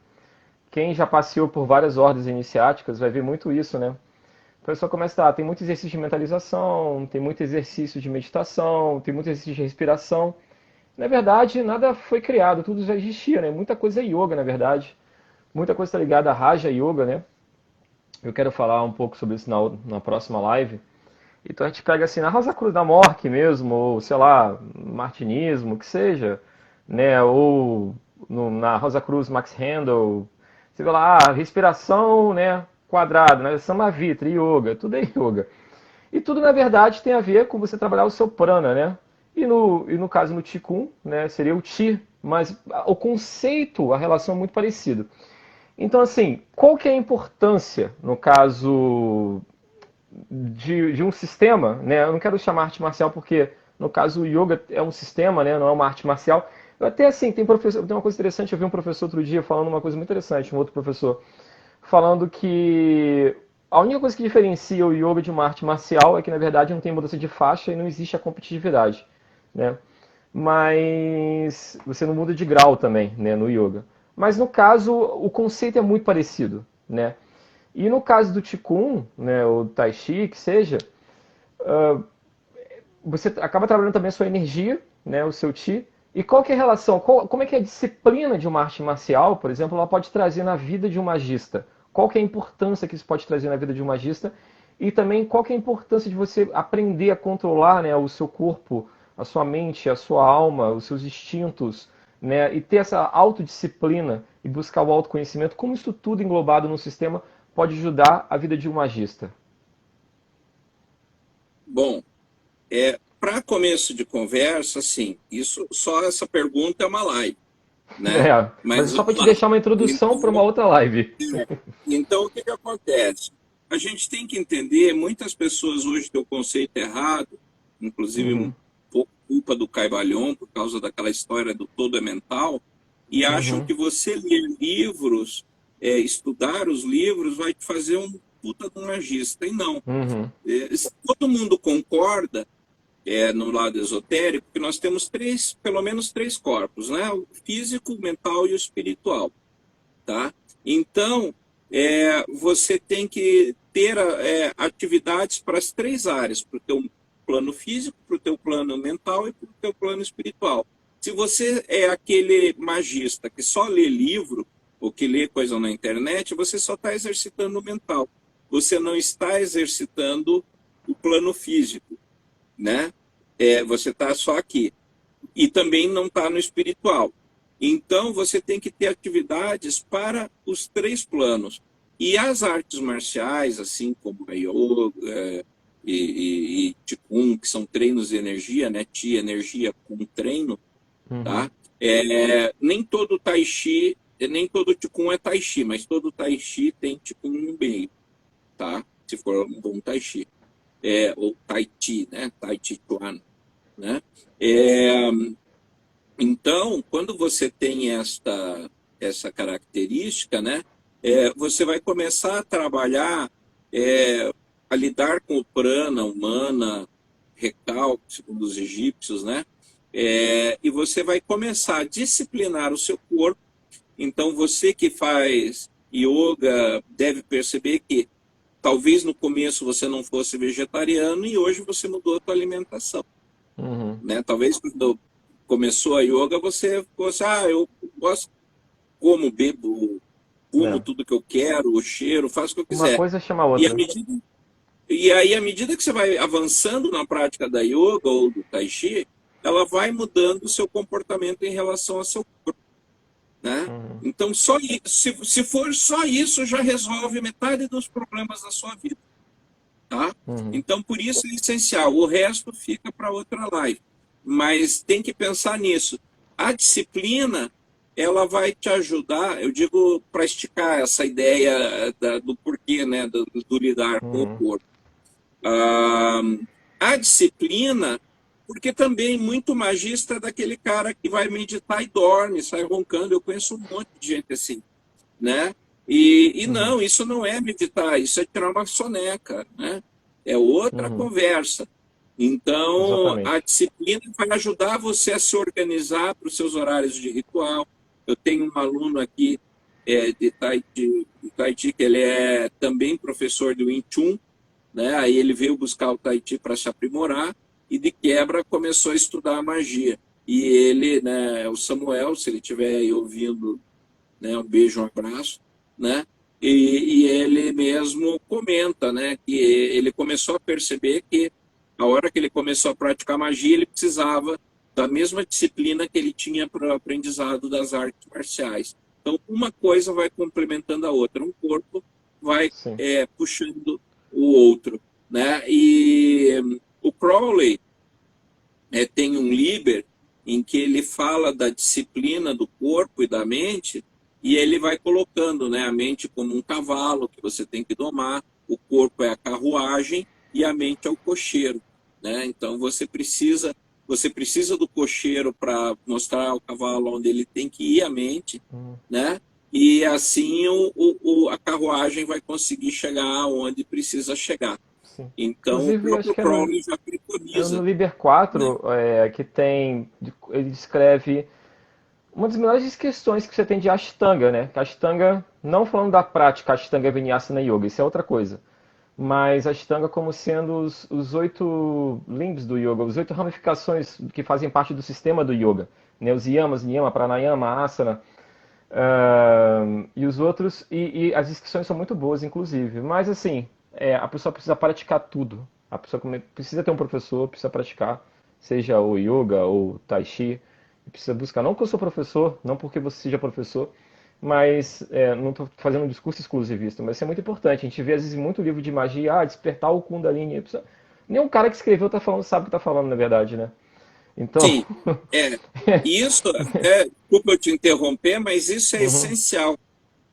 quem já passeou por várias ordens iniciáticas vai ver muito isso, né? A pessoa começa tem muito exercício de mentalização, tem muito exercício de meditação, tem muito exercício de respiração. Na verdade, nada foi criado, tudo já existia, né? Muita coisa é yoga, na verdade. Muita coisa está ligada a Raja Yoga, né? Eu quero falar um pouco sobre isso na próxima live. Então a gente pega assim, na Rosa Cruz da Morte mesmo, ou sei lá, Martinismo, que seja, né? Ou na Rosa Cruz Max Handel, você vê lá, respiração, né? Quadrado, né? Samavitra, Yoga, tudo é Yoga. E tudo, na verdade, tem a ver com você trabalhar o seu prana, né? E no caso, no Qigong, né, seria o Qi, mas o conceito, a relação é muito parecida. Então, assim, qual que é a importância, no caso de um sistema, né? Eu não quero chamar arte marcial porque, no caso, o yoga é um sistema, né? Não é uma arte marcial, Eu até assim, tem uma coisa interessante, eu vi um professor outro dia falando uma coisa muito interessante, um outro professor, falando que a única coisa que diferencia o yoga de uma arte marcial é que, na verdade, não tem mudança de faixa e não existe a competitividade, né? Mas você não muda de grau também, né, no yoga. Mas no caso, o conceito é muito parecido, né? E no caso do Qigong, né, ou Tai Chi, que seja, você acaba trabalhando também a sua energia, né, o seu Qi. E qual que é a relação? Como é que a disciplina de uma arte marcial, por exemplo, ela pode trazer na vida de um magista? Qual que é a importância que isso pode trazer na vida de um magista? E também qual que é a importância de você aprender a controlar, né, o seu corpo, a sua mente, a sua alma, os seus instintos, né, e ter essa autodisciplina e buscar o autoconhecimento? Como isso tudo englobado no sistema pode ajudar a vida de um magista? Bom, para começo de conversa, assim, isso só essa pergunta é uma live, né? É, mas é Mas só para vamos te lá. deixar uma introdução para uma Então, outra live. então o que que acontece? A gente tem que entender, muitas pessoas hoje têm o conceito errado, inclusive um Uhum, pouco culpa do Caibalion, por causa daquela história do todo é mental, e acham uhum, que você ler livros, estudar os livros, vai te fazer um puta de um magista. E não. uhum, Todo mundo concorda, no lado esotérico, que nós temos pelo menos três corpos, né? O físico, o mental e o espiritual, tá? Então, você tem que ter atividades para as três áreas, para o teu plano físico, para o teu plano mental e para o teu plano espiritual. Se você é aquele magista que só lê livro ou que lê coisa na internet, você só está exercitando o mental. Você não está exercitando o plano físico, né? Você está só aqui. E também não está no espiritual. Então, você tem que ter atividades para os três planos. E as artes marciais, assim como a yoga e Qigong, que são treinos de energia, né? Ti, energia com treino, uhum. tá? Nem todo Tai Chi, nem todo Qigong é Tai Chi, mas todo Tai Chi tem Qigong no meio, tá? Se for um bom Tai Chi. Ou Tai Chi, né? Tai Chi Chuan, né? É, então, quando você tem essa característica, né, você vai começar a trabalhar, a lidar com o prana, humana, recalque, segundo os egípcios, né, e você vai começar a disciplinar o seu corpo. Então, você que faz yoga deve perceber que talvez no começo você não fosse vegetariano e hoje você mudou a sua alimentação, Uhum. né? Talvez quando começou a yoga você fosse, eu gosto, como, bebo, fumo É. tudo que eu quero, o cheiro, faço o que eu Uma quiser. coisa chama a E, à outra. medida, e aí, à medida que você vai avançando na prática da yoga ou do tai chi, ela vai mudando o seu comportamento em relação ao seu corpo, né? Uhum. Então, se for só isso, já resolve metade dos problemas da sua vida, tá? Uhum. Então, por isso é essencial. O resto fica para outra live. Mas tem que pensar nisso. A disciplina, ela vai te ajudar, eu digo, para esticar essa ideia do porquê, né, do lidar com o Uhum. corpo. Ah, a disciplina, porque também muito magista é daquele cara que vai meditar e dorme, sai roncando. Eu conheço um monte de gente assim, né? E Uhum. não, isso não é meditar, isso é tirar uma soneca, né? É outra Uhum. conversa. Então, a Exatamente. disciplina vai ajudar você a se organizar para os seus horários de ritual. Eu tenho um aluno aqui de Tai Chi, que ele é também professor do Wing Chun, né? Aí ele veio buscar o Tai Chi para se aprimorar e de quebra começou a estudar a magia. E ele, né, o Samuel, se ele estiver aí ouvindo, né, um beijo, um abraço, né? E ele mesmo comenta, né, que ele começou a perceber que a hora que ele começou a praticar magia, ele precisava da mesma disciplina que ele tinha para o aprendizado das artes marciais. Então, uma coisa vai complementando a outra, um corpo vai Sim. puxando o outro, né? E o Crowley tem um Liber em que ele fala da disciplina do corpo e da mente, e ele vai colocando, né, a mente como um cavalo que você tem que domar, o corpo é a carruagem e a mente é o cocheiro, né? Então você precisa você precisa do cocheiro para mostrar ao cavalo onde ele tem que ir a mente, né? E assim a carruagem vai conseguir chegar onde precisa chegar. sim. Então, o Inclusive, acho próprio que é no, Crowley já é no preconiza, Liber né? 4 que tem. Ele descreve uma das melhores questões que você tem de Ashtanga, né? Que Ashtanga, não falando da prática Ashtanga Vinyasana Yoga, isso é outra coisa. Mas Ashtanga como sendo os 8 limbs do yoga, os 8 ramificações que fazem parte do sistema do yoga. Né? Os yamas, niyama, pranayama, asana, e os outros, e as descrições são muito boas, inclusive. Mas assim, a pessoa precisa praticar tudo. A pessoa precisa ter um professor, precisa praticar, seja o yoga ou o tai chi, precisa buscar. Não que eu sou professor, não porque você seja professor, mas não estou fazendo um discurso exclusivista, mas isso é muito importante. A gente vê às vezes muito livro de magia, despertar o Kundalini. Nenhum cara que escreveu tá falando, sabe o que está falando, na verdade, né? Então, Sim, é. E isso, desculpa eu te interromper, mas isso é uhum, essencial.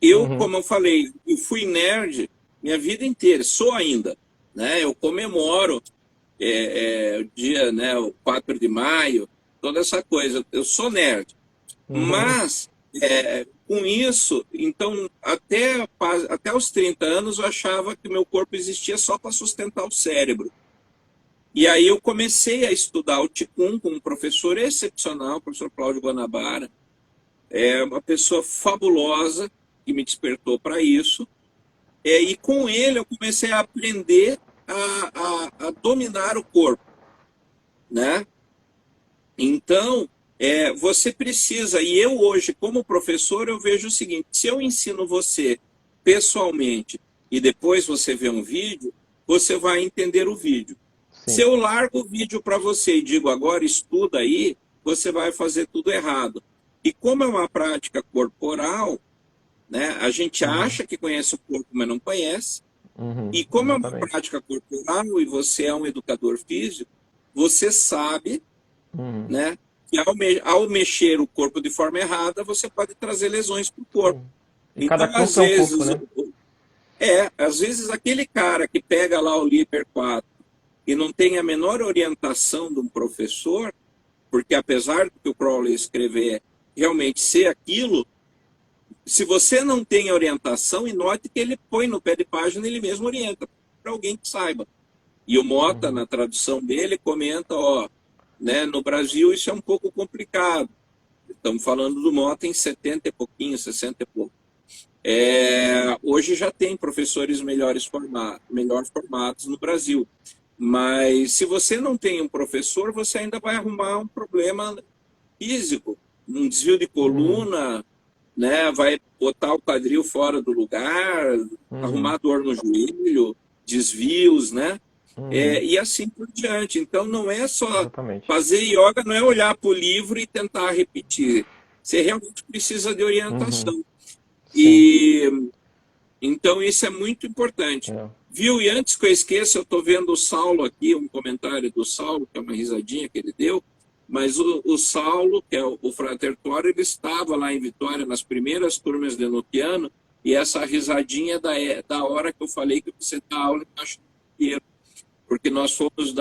Eu, uhum, como eu falei, eu fui nerd minha vida inteira, sou ainda, né? Eu comemoro o dia, né, o 4 de maio, toda essa coisa. Eu sou nerd, uhum, mas com isso, então, até os 30 anos eu achava que o meu corpo existia só para sustentar o cérebro. E aí eu comecei a estudar o Qigong com um professor excepcional, o professor Cláudio Guanabara, é uma pessoa fabulosa que me despertou para isso. E com ele eu comecei a aprender a dominar o corpo, né? Então, você precisa, e eu hoje, como professor, eu vejo o seguinte: se eu ensino você pessoalmente e depois você vê um vídeo, você vai entender o vídeo. Se sim. eu largo o vídeo para você e digo agora estuda aí, você vai fazer tudo errado. E como é uma prática corporal, né, a gente Uhum, acha que conhece o corpo, mas não conhece. uhum, E como é uma exatamente. prática corporal e você é um educador físico, você sabe, Uhum, né, que ao mexer o corpo de forma errada, você pode trazer lesões para o corpo. sim. E cada Então, corpo é um corpo, né? às vezes aquele cara que pega lá o Liber 4 e não tem a menor orientação de um professor, porque apesar do que o Crowley escrever realmente ser aquilo, se você não tem orientação, e note que ele põe no pé de página, ele mesmo orienta para alguém que saiba. E o Mota, Uhum, na tradução dele, comenta, né, no Brasil isso é um pouco complicado. Estamos falando do Mota em 70 e pouquinho, 60 e pouco. Hoje já tem professores melhor formados no Brasil. Mas se você não tem um professor, você ainda vai arrumar um problema físico, um desvio de uhum, coluna, né? Vai botar o quadril fora do lugar, uhum, arrumar dor no joelho, desvios, né? uhum, E assim por diante. Então não é só exatamente. fazer yoga, não é olhar para o livro e tentar repetir. Você realmente precisa de Uhum, orientação. sim. E então isso é muito importante. É. Viu? E antes que eu esqueça, eu estou vendo o Saulo aqui, um comentário do Saulo, que é uma risadinha que ele deu, mas o Saulo, que é o Frater Tor, ele estava lá em Vitória nas primeiras turmas de Enochiano, e essa risadinha da hora que eu falei que você dá aula embaixo do piqueiro, porque nós fomos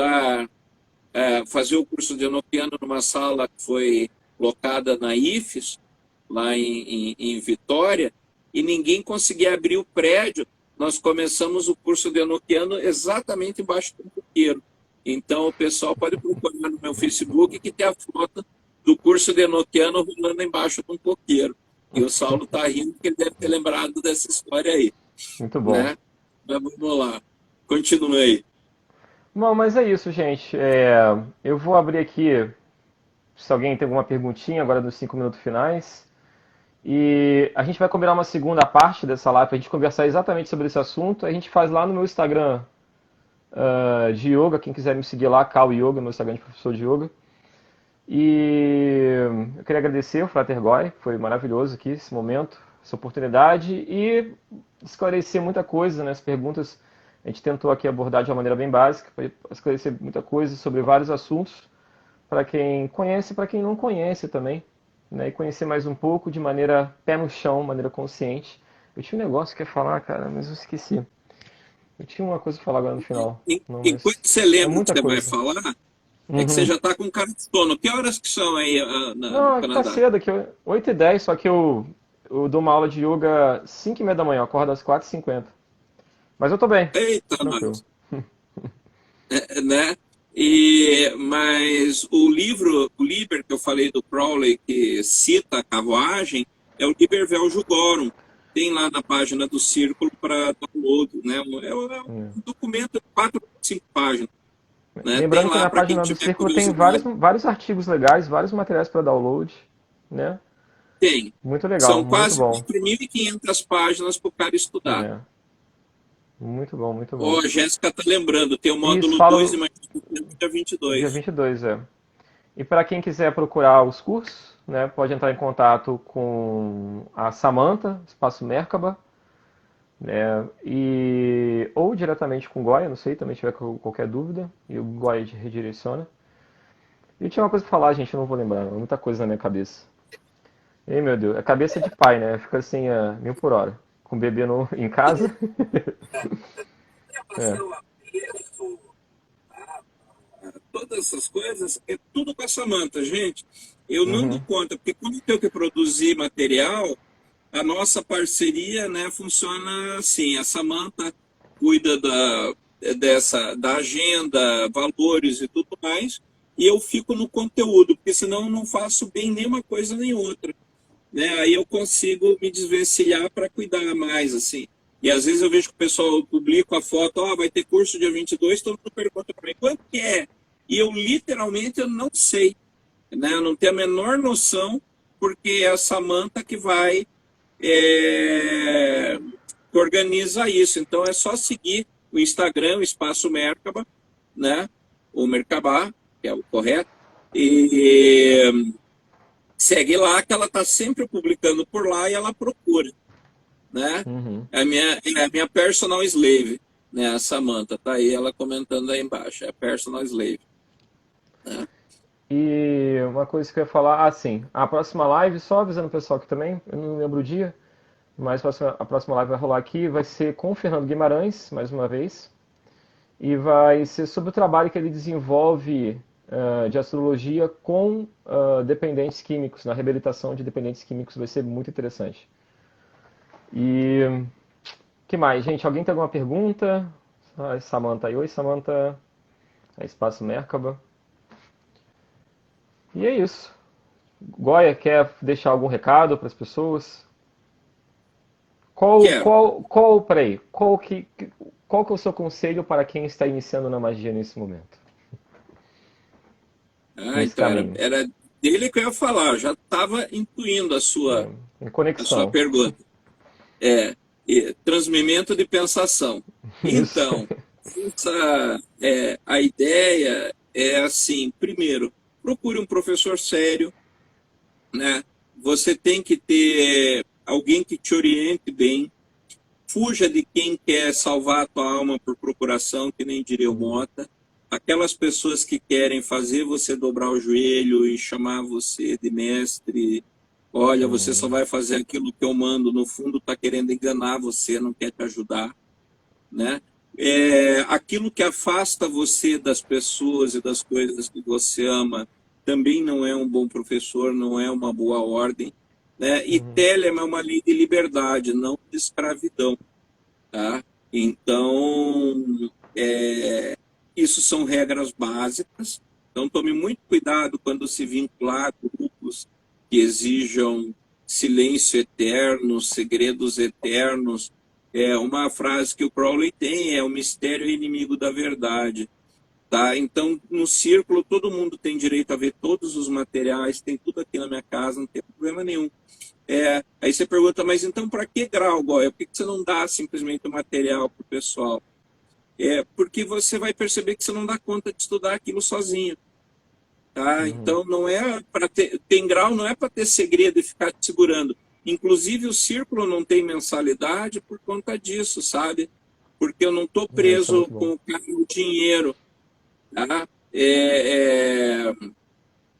fazer o curso de Enochiano numa sala que foi locada na IFES, lá em Vitória, e ninguém conseguia abrir o prédio. Nós começamos o curso de Enochiano exatamente embaixo do coqueiro. Então, o pessoal pode procurar no meu Facebook que tem a foto do curso de Enochiano rolando embaixo de um coqueiro. E o Saulo está rindo porque ele deve ter lembrado dessa história aí, Muito bom. né? Mas vamos lá. Continue aí. Bom, mas é isso, gente. Eu vou abrir aqui, se alguém tem alguma perguntinha agora nos 5 minutos finais. E a gente vai combinar uma segunda parte dessa live para a gente conversar exatamente sobre esse assunto. A gente faz lá no meu Instagram de yoga. Quem quiser me seguir lá, Cal Yoga, meu Instagram de professor de yoga. E eu queria agradecer o Frater Goy, foi maravilhoso aqui esse momento, essa oportunidade e esclarecer muita coisa, né? As perguntas a gente tentou aqui abordar de uma maneira bem básica, para esclarecer muita coisa sobre vários assuntos, para quem conhece e para quem não conhece também, né? E conhecer mais um pouco de maneira pé no chão, maneira consciente. Eu tinha um negócio que eu ia falar, cara, mas eu esqueci. Eu tinha uma coisa para falar agora no final. Não, Enquanto mas você é lembra o que muita você vai coisa. falar, É que você Uhum. já está com cara de sono. Que horas que são aí no Não, aqui tá Canadá? cedo, aqui 8h10, só que eu dou uma aula de yoga 5h30 da manhã, eu acordo às 4h50. Mas eu tô bem, Eita, tranquilo. nós. Né? Mas o Liber que eu falei do Crowley, que cita a carruagem, é o Liber Vel Jugorum. Tem lá na página do Círculo para download, né? É um documento de 4, 5 páginas, né? Tem Lembrando que lá na para quem página do tiver Círculo tem vários, curiosidade. vários artigos legais, vários materiais para download, né? Tem. Muito legal, São muito quase bom. 4.500 páginas para o cara estudar. É, muito bom, muito Ó, bom. a Jéssica está lembrando, tem o E isso módulo 2 e falo mais dia dia 22. 22, é. E para quem quiser procurar os cursos, né, pode entrar em contato com a Samantha, Espaço Merkaba, né, ou diretamente com o Goya, não sei, também tiver qualquer dúvida, e o Goya te redireciona. E tinha uma coisa pra falar, gente, eu não vou lembrar, não, muita coisa na minha cabeça. Ei, meu Deus, a cabeça de pai, né? Fica assim, a 1000 por hora. Com o bebê em casa. É. Todas essas coisas, é tudo com a Samanta, gente. Eu não dou Uhum. conta, porque quando eu tenho que produzir material, a nossa parceria, né, funciona assim. A Samanta cuida da agenda, valores e tudo mais, e eu fico no conteúdo, porque senão eu não faço bem nenhuma coisa nem outra, né? Aí eu consigo me desvencilhar para cuidar mais, assim. E às vezes eu vejo que o pessoal publica a foto, ó, vai ter curso dia 22, todo mundo pergunta para mim, quanto que é? E eu literalmente eu não sei, né? Eu não tenho a menor noção, porque é a Samanta que vai, que organiza isso. Então é só seguir o Instagram, o Espaço Merkaba, né? O Merkabá, que é o correto, e segue lá que ela está sempre publicando por lá e ela procura, né? Uhum. É a minha personal slave, né? A Samantha tá aí, ela comentando aí embaixo, é a personal slave, né? E uma coisa que eu ia falar, sim, a próxima live, só avisando o pessoal aqui também, eu não lembro o dia, mas a próxima live vai rolar aqui, vai ser com o Fernando Guimarães, mais uma vez, e vai ser sobre o trabalho que ele desenvolve de astrologia com dependentes químicos, na reabilitação de dependentes químicos, vai ser muito interessante. E que mais, gente? Alguém tem alguma pergunta? Ah, Samantha aí. Oi, Samantha. É Espaço Merkaba. E é isso. Goya, quer deixar algum recado para as pessoas? Quero. Peraí, qual que é o seu conselho para quem está iniciando na magia nesse momento? Nesse Então era, caminho? era dele que eu ia falar, eu já estava intuindo a sua, Em a sua conexão. pergunta. Transmimento de pensação. Isso. Então, a ideia é assim, primeiro, procure um professor sério, né? Você tem que ter alguém que te oriente bem. Fuja de quem quer salvar a tua alma por procuração, que nem diria o Uhum, Mota. Aquelas pessoas que querem fazer você dobrar o joelho e chamar você de mestre. Olha, você só uhum, vai fazer aquilo que eu mando. No fundo, está querendo enganar você, não quer te ajudar, né? Aquilo que afasta você das pessoas e das coisas que você ama também não é um bom professor, não é uma boa ordem, né? E uhum, Telema é uma lei de liberdade, não de escravidão, tá? Então, isso são regras básicas. Então, tome muito cuidado quando se vincular a grupos que exijam silêncio eterno, segredos eternos. Uma frase que o Crowley tem é: o mistério é inimigo da verdade. Tá? Então, no círculo, todo mundo tem direito a ver todos os materiais, tem tudo aqui na minha casa, não tem problema nenhum. Aí você pergunta, mas então para que grau, Goya? Por que você não dá simplesmente o material para o pessoal? Porque você vai perceber que você não dá conta de estudar aquilo sozinho. Tá? uhum. Então, não é para ter. Tem grau, não é para ter segredo e ficar te segurando. Inclusive, o círculo não tem mensalidade por conta disso, sabe? Porque eu não estou Isso é preso muito bom. com o dinheiro. Tá?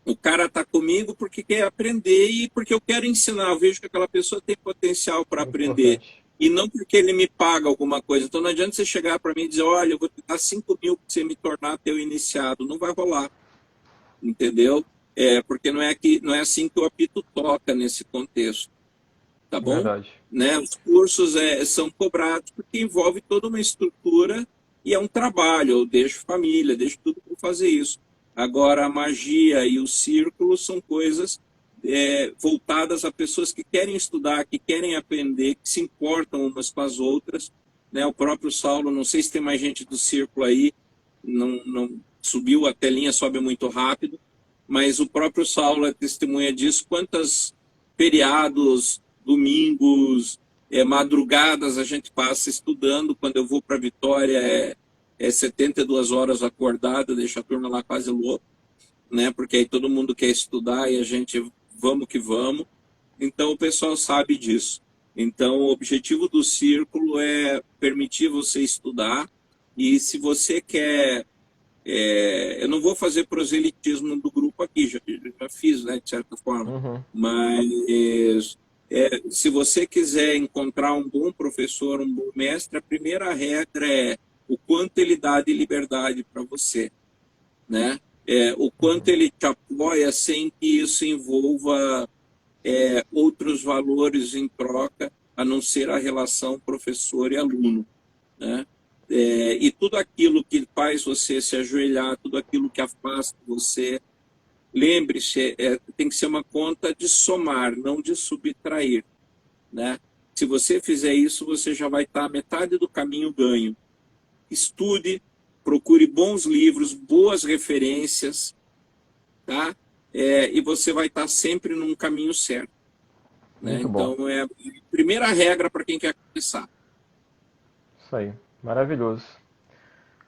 O cara está comigo porque quer aprender e porque eu quero ensinar. Eu vejo que aquela pessoa tem potencial para Muito aprender. importante. E não porque ele me paga alguma coisa. Então não adianta você chegar para mim e dizer: olha, eu vou te dar 5.000 para você me tornar teu iniciado. Não vai rolar. entendeu? Porque não é assim que o apito toca nesse contexto, tá bom? Verdade. Né? Os cursos são cobrados porque envolve toda uma estrutura e é um trabalho. Eu deixo família, deixo tudo para fazer isso. Agora, a magia e o círculo são coisas voltadas a pessoas que querem estudar, que querem aprender, que se importam umas com as outras. Né? O próprio Saulo, não sei se tem mais gente do círculo aí, não subiu, a telinha sobe muito rápido, mas o próprio Saulo é testemunha disso. Quantas feriados, domingos, madrugadas a gente passa estudando. Quando eu vou para Vitória é 72 horas acordado, deixa a turma lá quase louca, né? Porque aí todo mundo quer estudar e a gente vamos que vamos. Então o pessoal sabe disso. Então o objetivo do círculo é permitir você estudar, e se você quer, eu não vou fazer proselitismo do grupo aqui, já fiz, né, de certa forma, Uhum. mas se você quiser encontrar um bom professor, um bom mestre, a primeira regra é o quanto ele dá de liberdade para você, né? O quanto Uhum. ele te apoia sem que isso envolva outros valores em troca, a não ser a relação professor e aluno, né? E tudo aquilo que faz você se ajoelhar, tudo aquilo que afasta você, lembre-se, tem que ser uma conta de somar, não de subtrair, né? Se você fizer isso, você já vai estar a metade do caminho ganho. Estude, procure bons livros, boas referências, tá? E você vai estar sempre num caminho certo, né? Muito bom. Então, é a primeira regra para quem quer começar. Isso aí. Maravilhoso.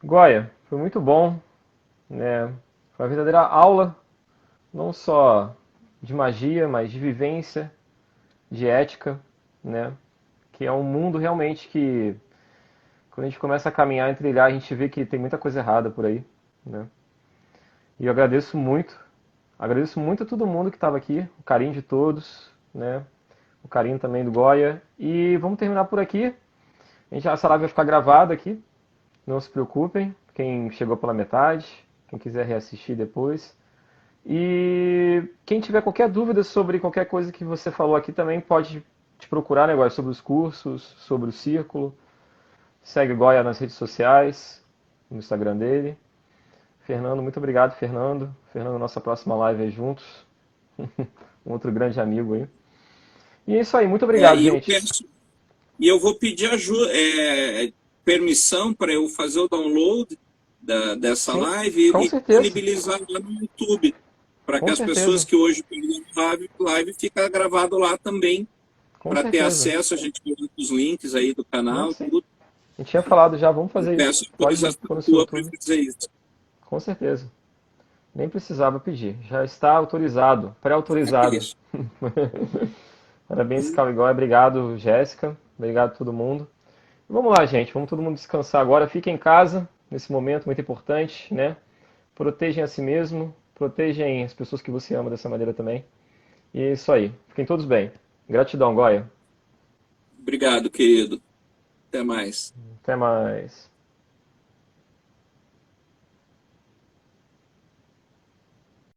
Goya, foi muito bom, né? Foi uma verdadeira aula, não só de magia, mas de vivência, de ética, né? Que é um mundo realmente que, quando a gente começa a caminhar e trilhar, a gente vê que tem muita coisa errada por aí, né? E eu agradeço muito a todo mundo que estava aqui, o carinho de todos, né? O carinho também do Goya. E vamos terminar por aqui. Essa live vai ficar gravada aqui, não se preocupem. Quem chegou pela metade, quem quiser reassistir depois. E quem tiver qualquer dúvida sobre qualquer coisa que você falou aqui também pode te procurar, né, Goya, sobre os cursos, sobre o círculo. Segue o Goya nas redes sociais, no Instagram dele. Fernando, muito obrigado, Fernando. Fernando, nossa próxima live é juntos. Um outro grande amigo aí. E é isso aí, muito obrigado, E eu gente. peço, e eu vou pedir ajuda, permissão para eu fazer o download dessa Sim, live com e certeza, disponibilizar lá no YouTube, para que com as pessoas certeza, que hoje perderam live fica gravado lá também, com para ter certeza. acesso. A gente coloca os links aí do Não, canal, sim. tudo. A gente tinha falado já, vamos Eu fazer isso. peço Pode autorização pôr no seu tua para YouTube. fazer isso. Com certeza. Nem precisava pedir. Já está autorizado, É pré-autorizado. isso. Parabéns, Cauê. Obrigado, Jéssica. Obrigado a todo mundo. Vamos lá, gente. Vamos todo mundo descansar agora. Fiquem em casa nesse momento muito importante, né? Protejam a si mesmo, protejam as pessoas que você ama dessa maneira também. E é isso aí. Fiquem todos bem. Gratidão, Goya. Obrigado, querido. Até mais. Até mais.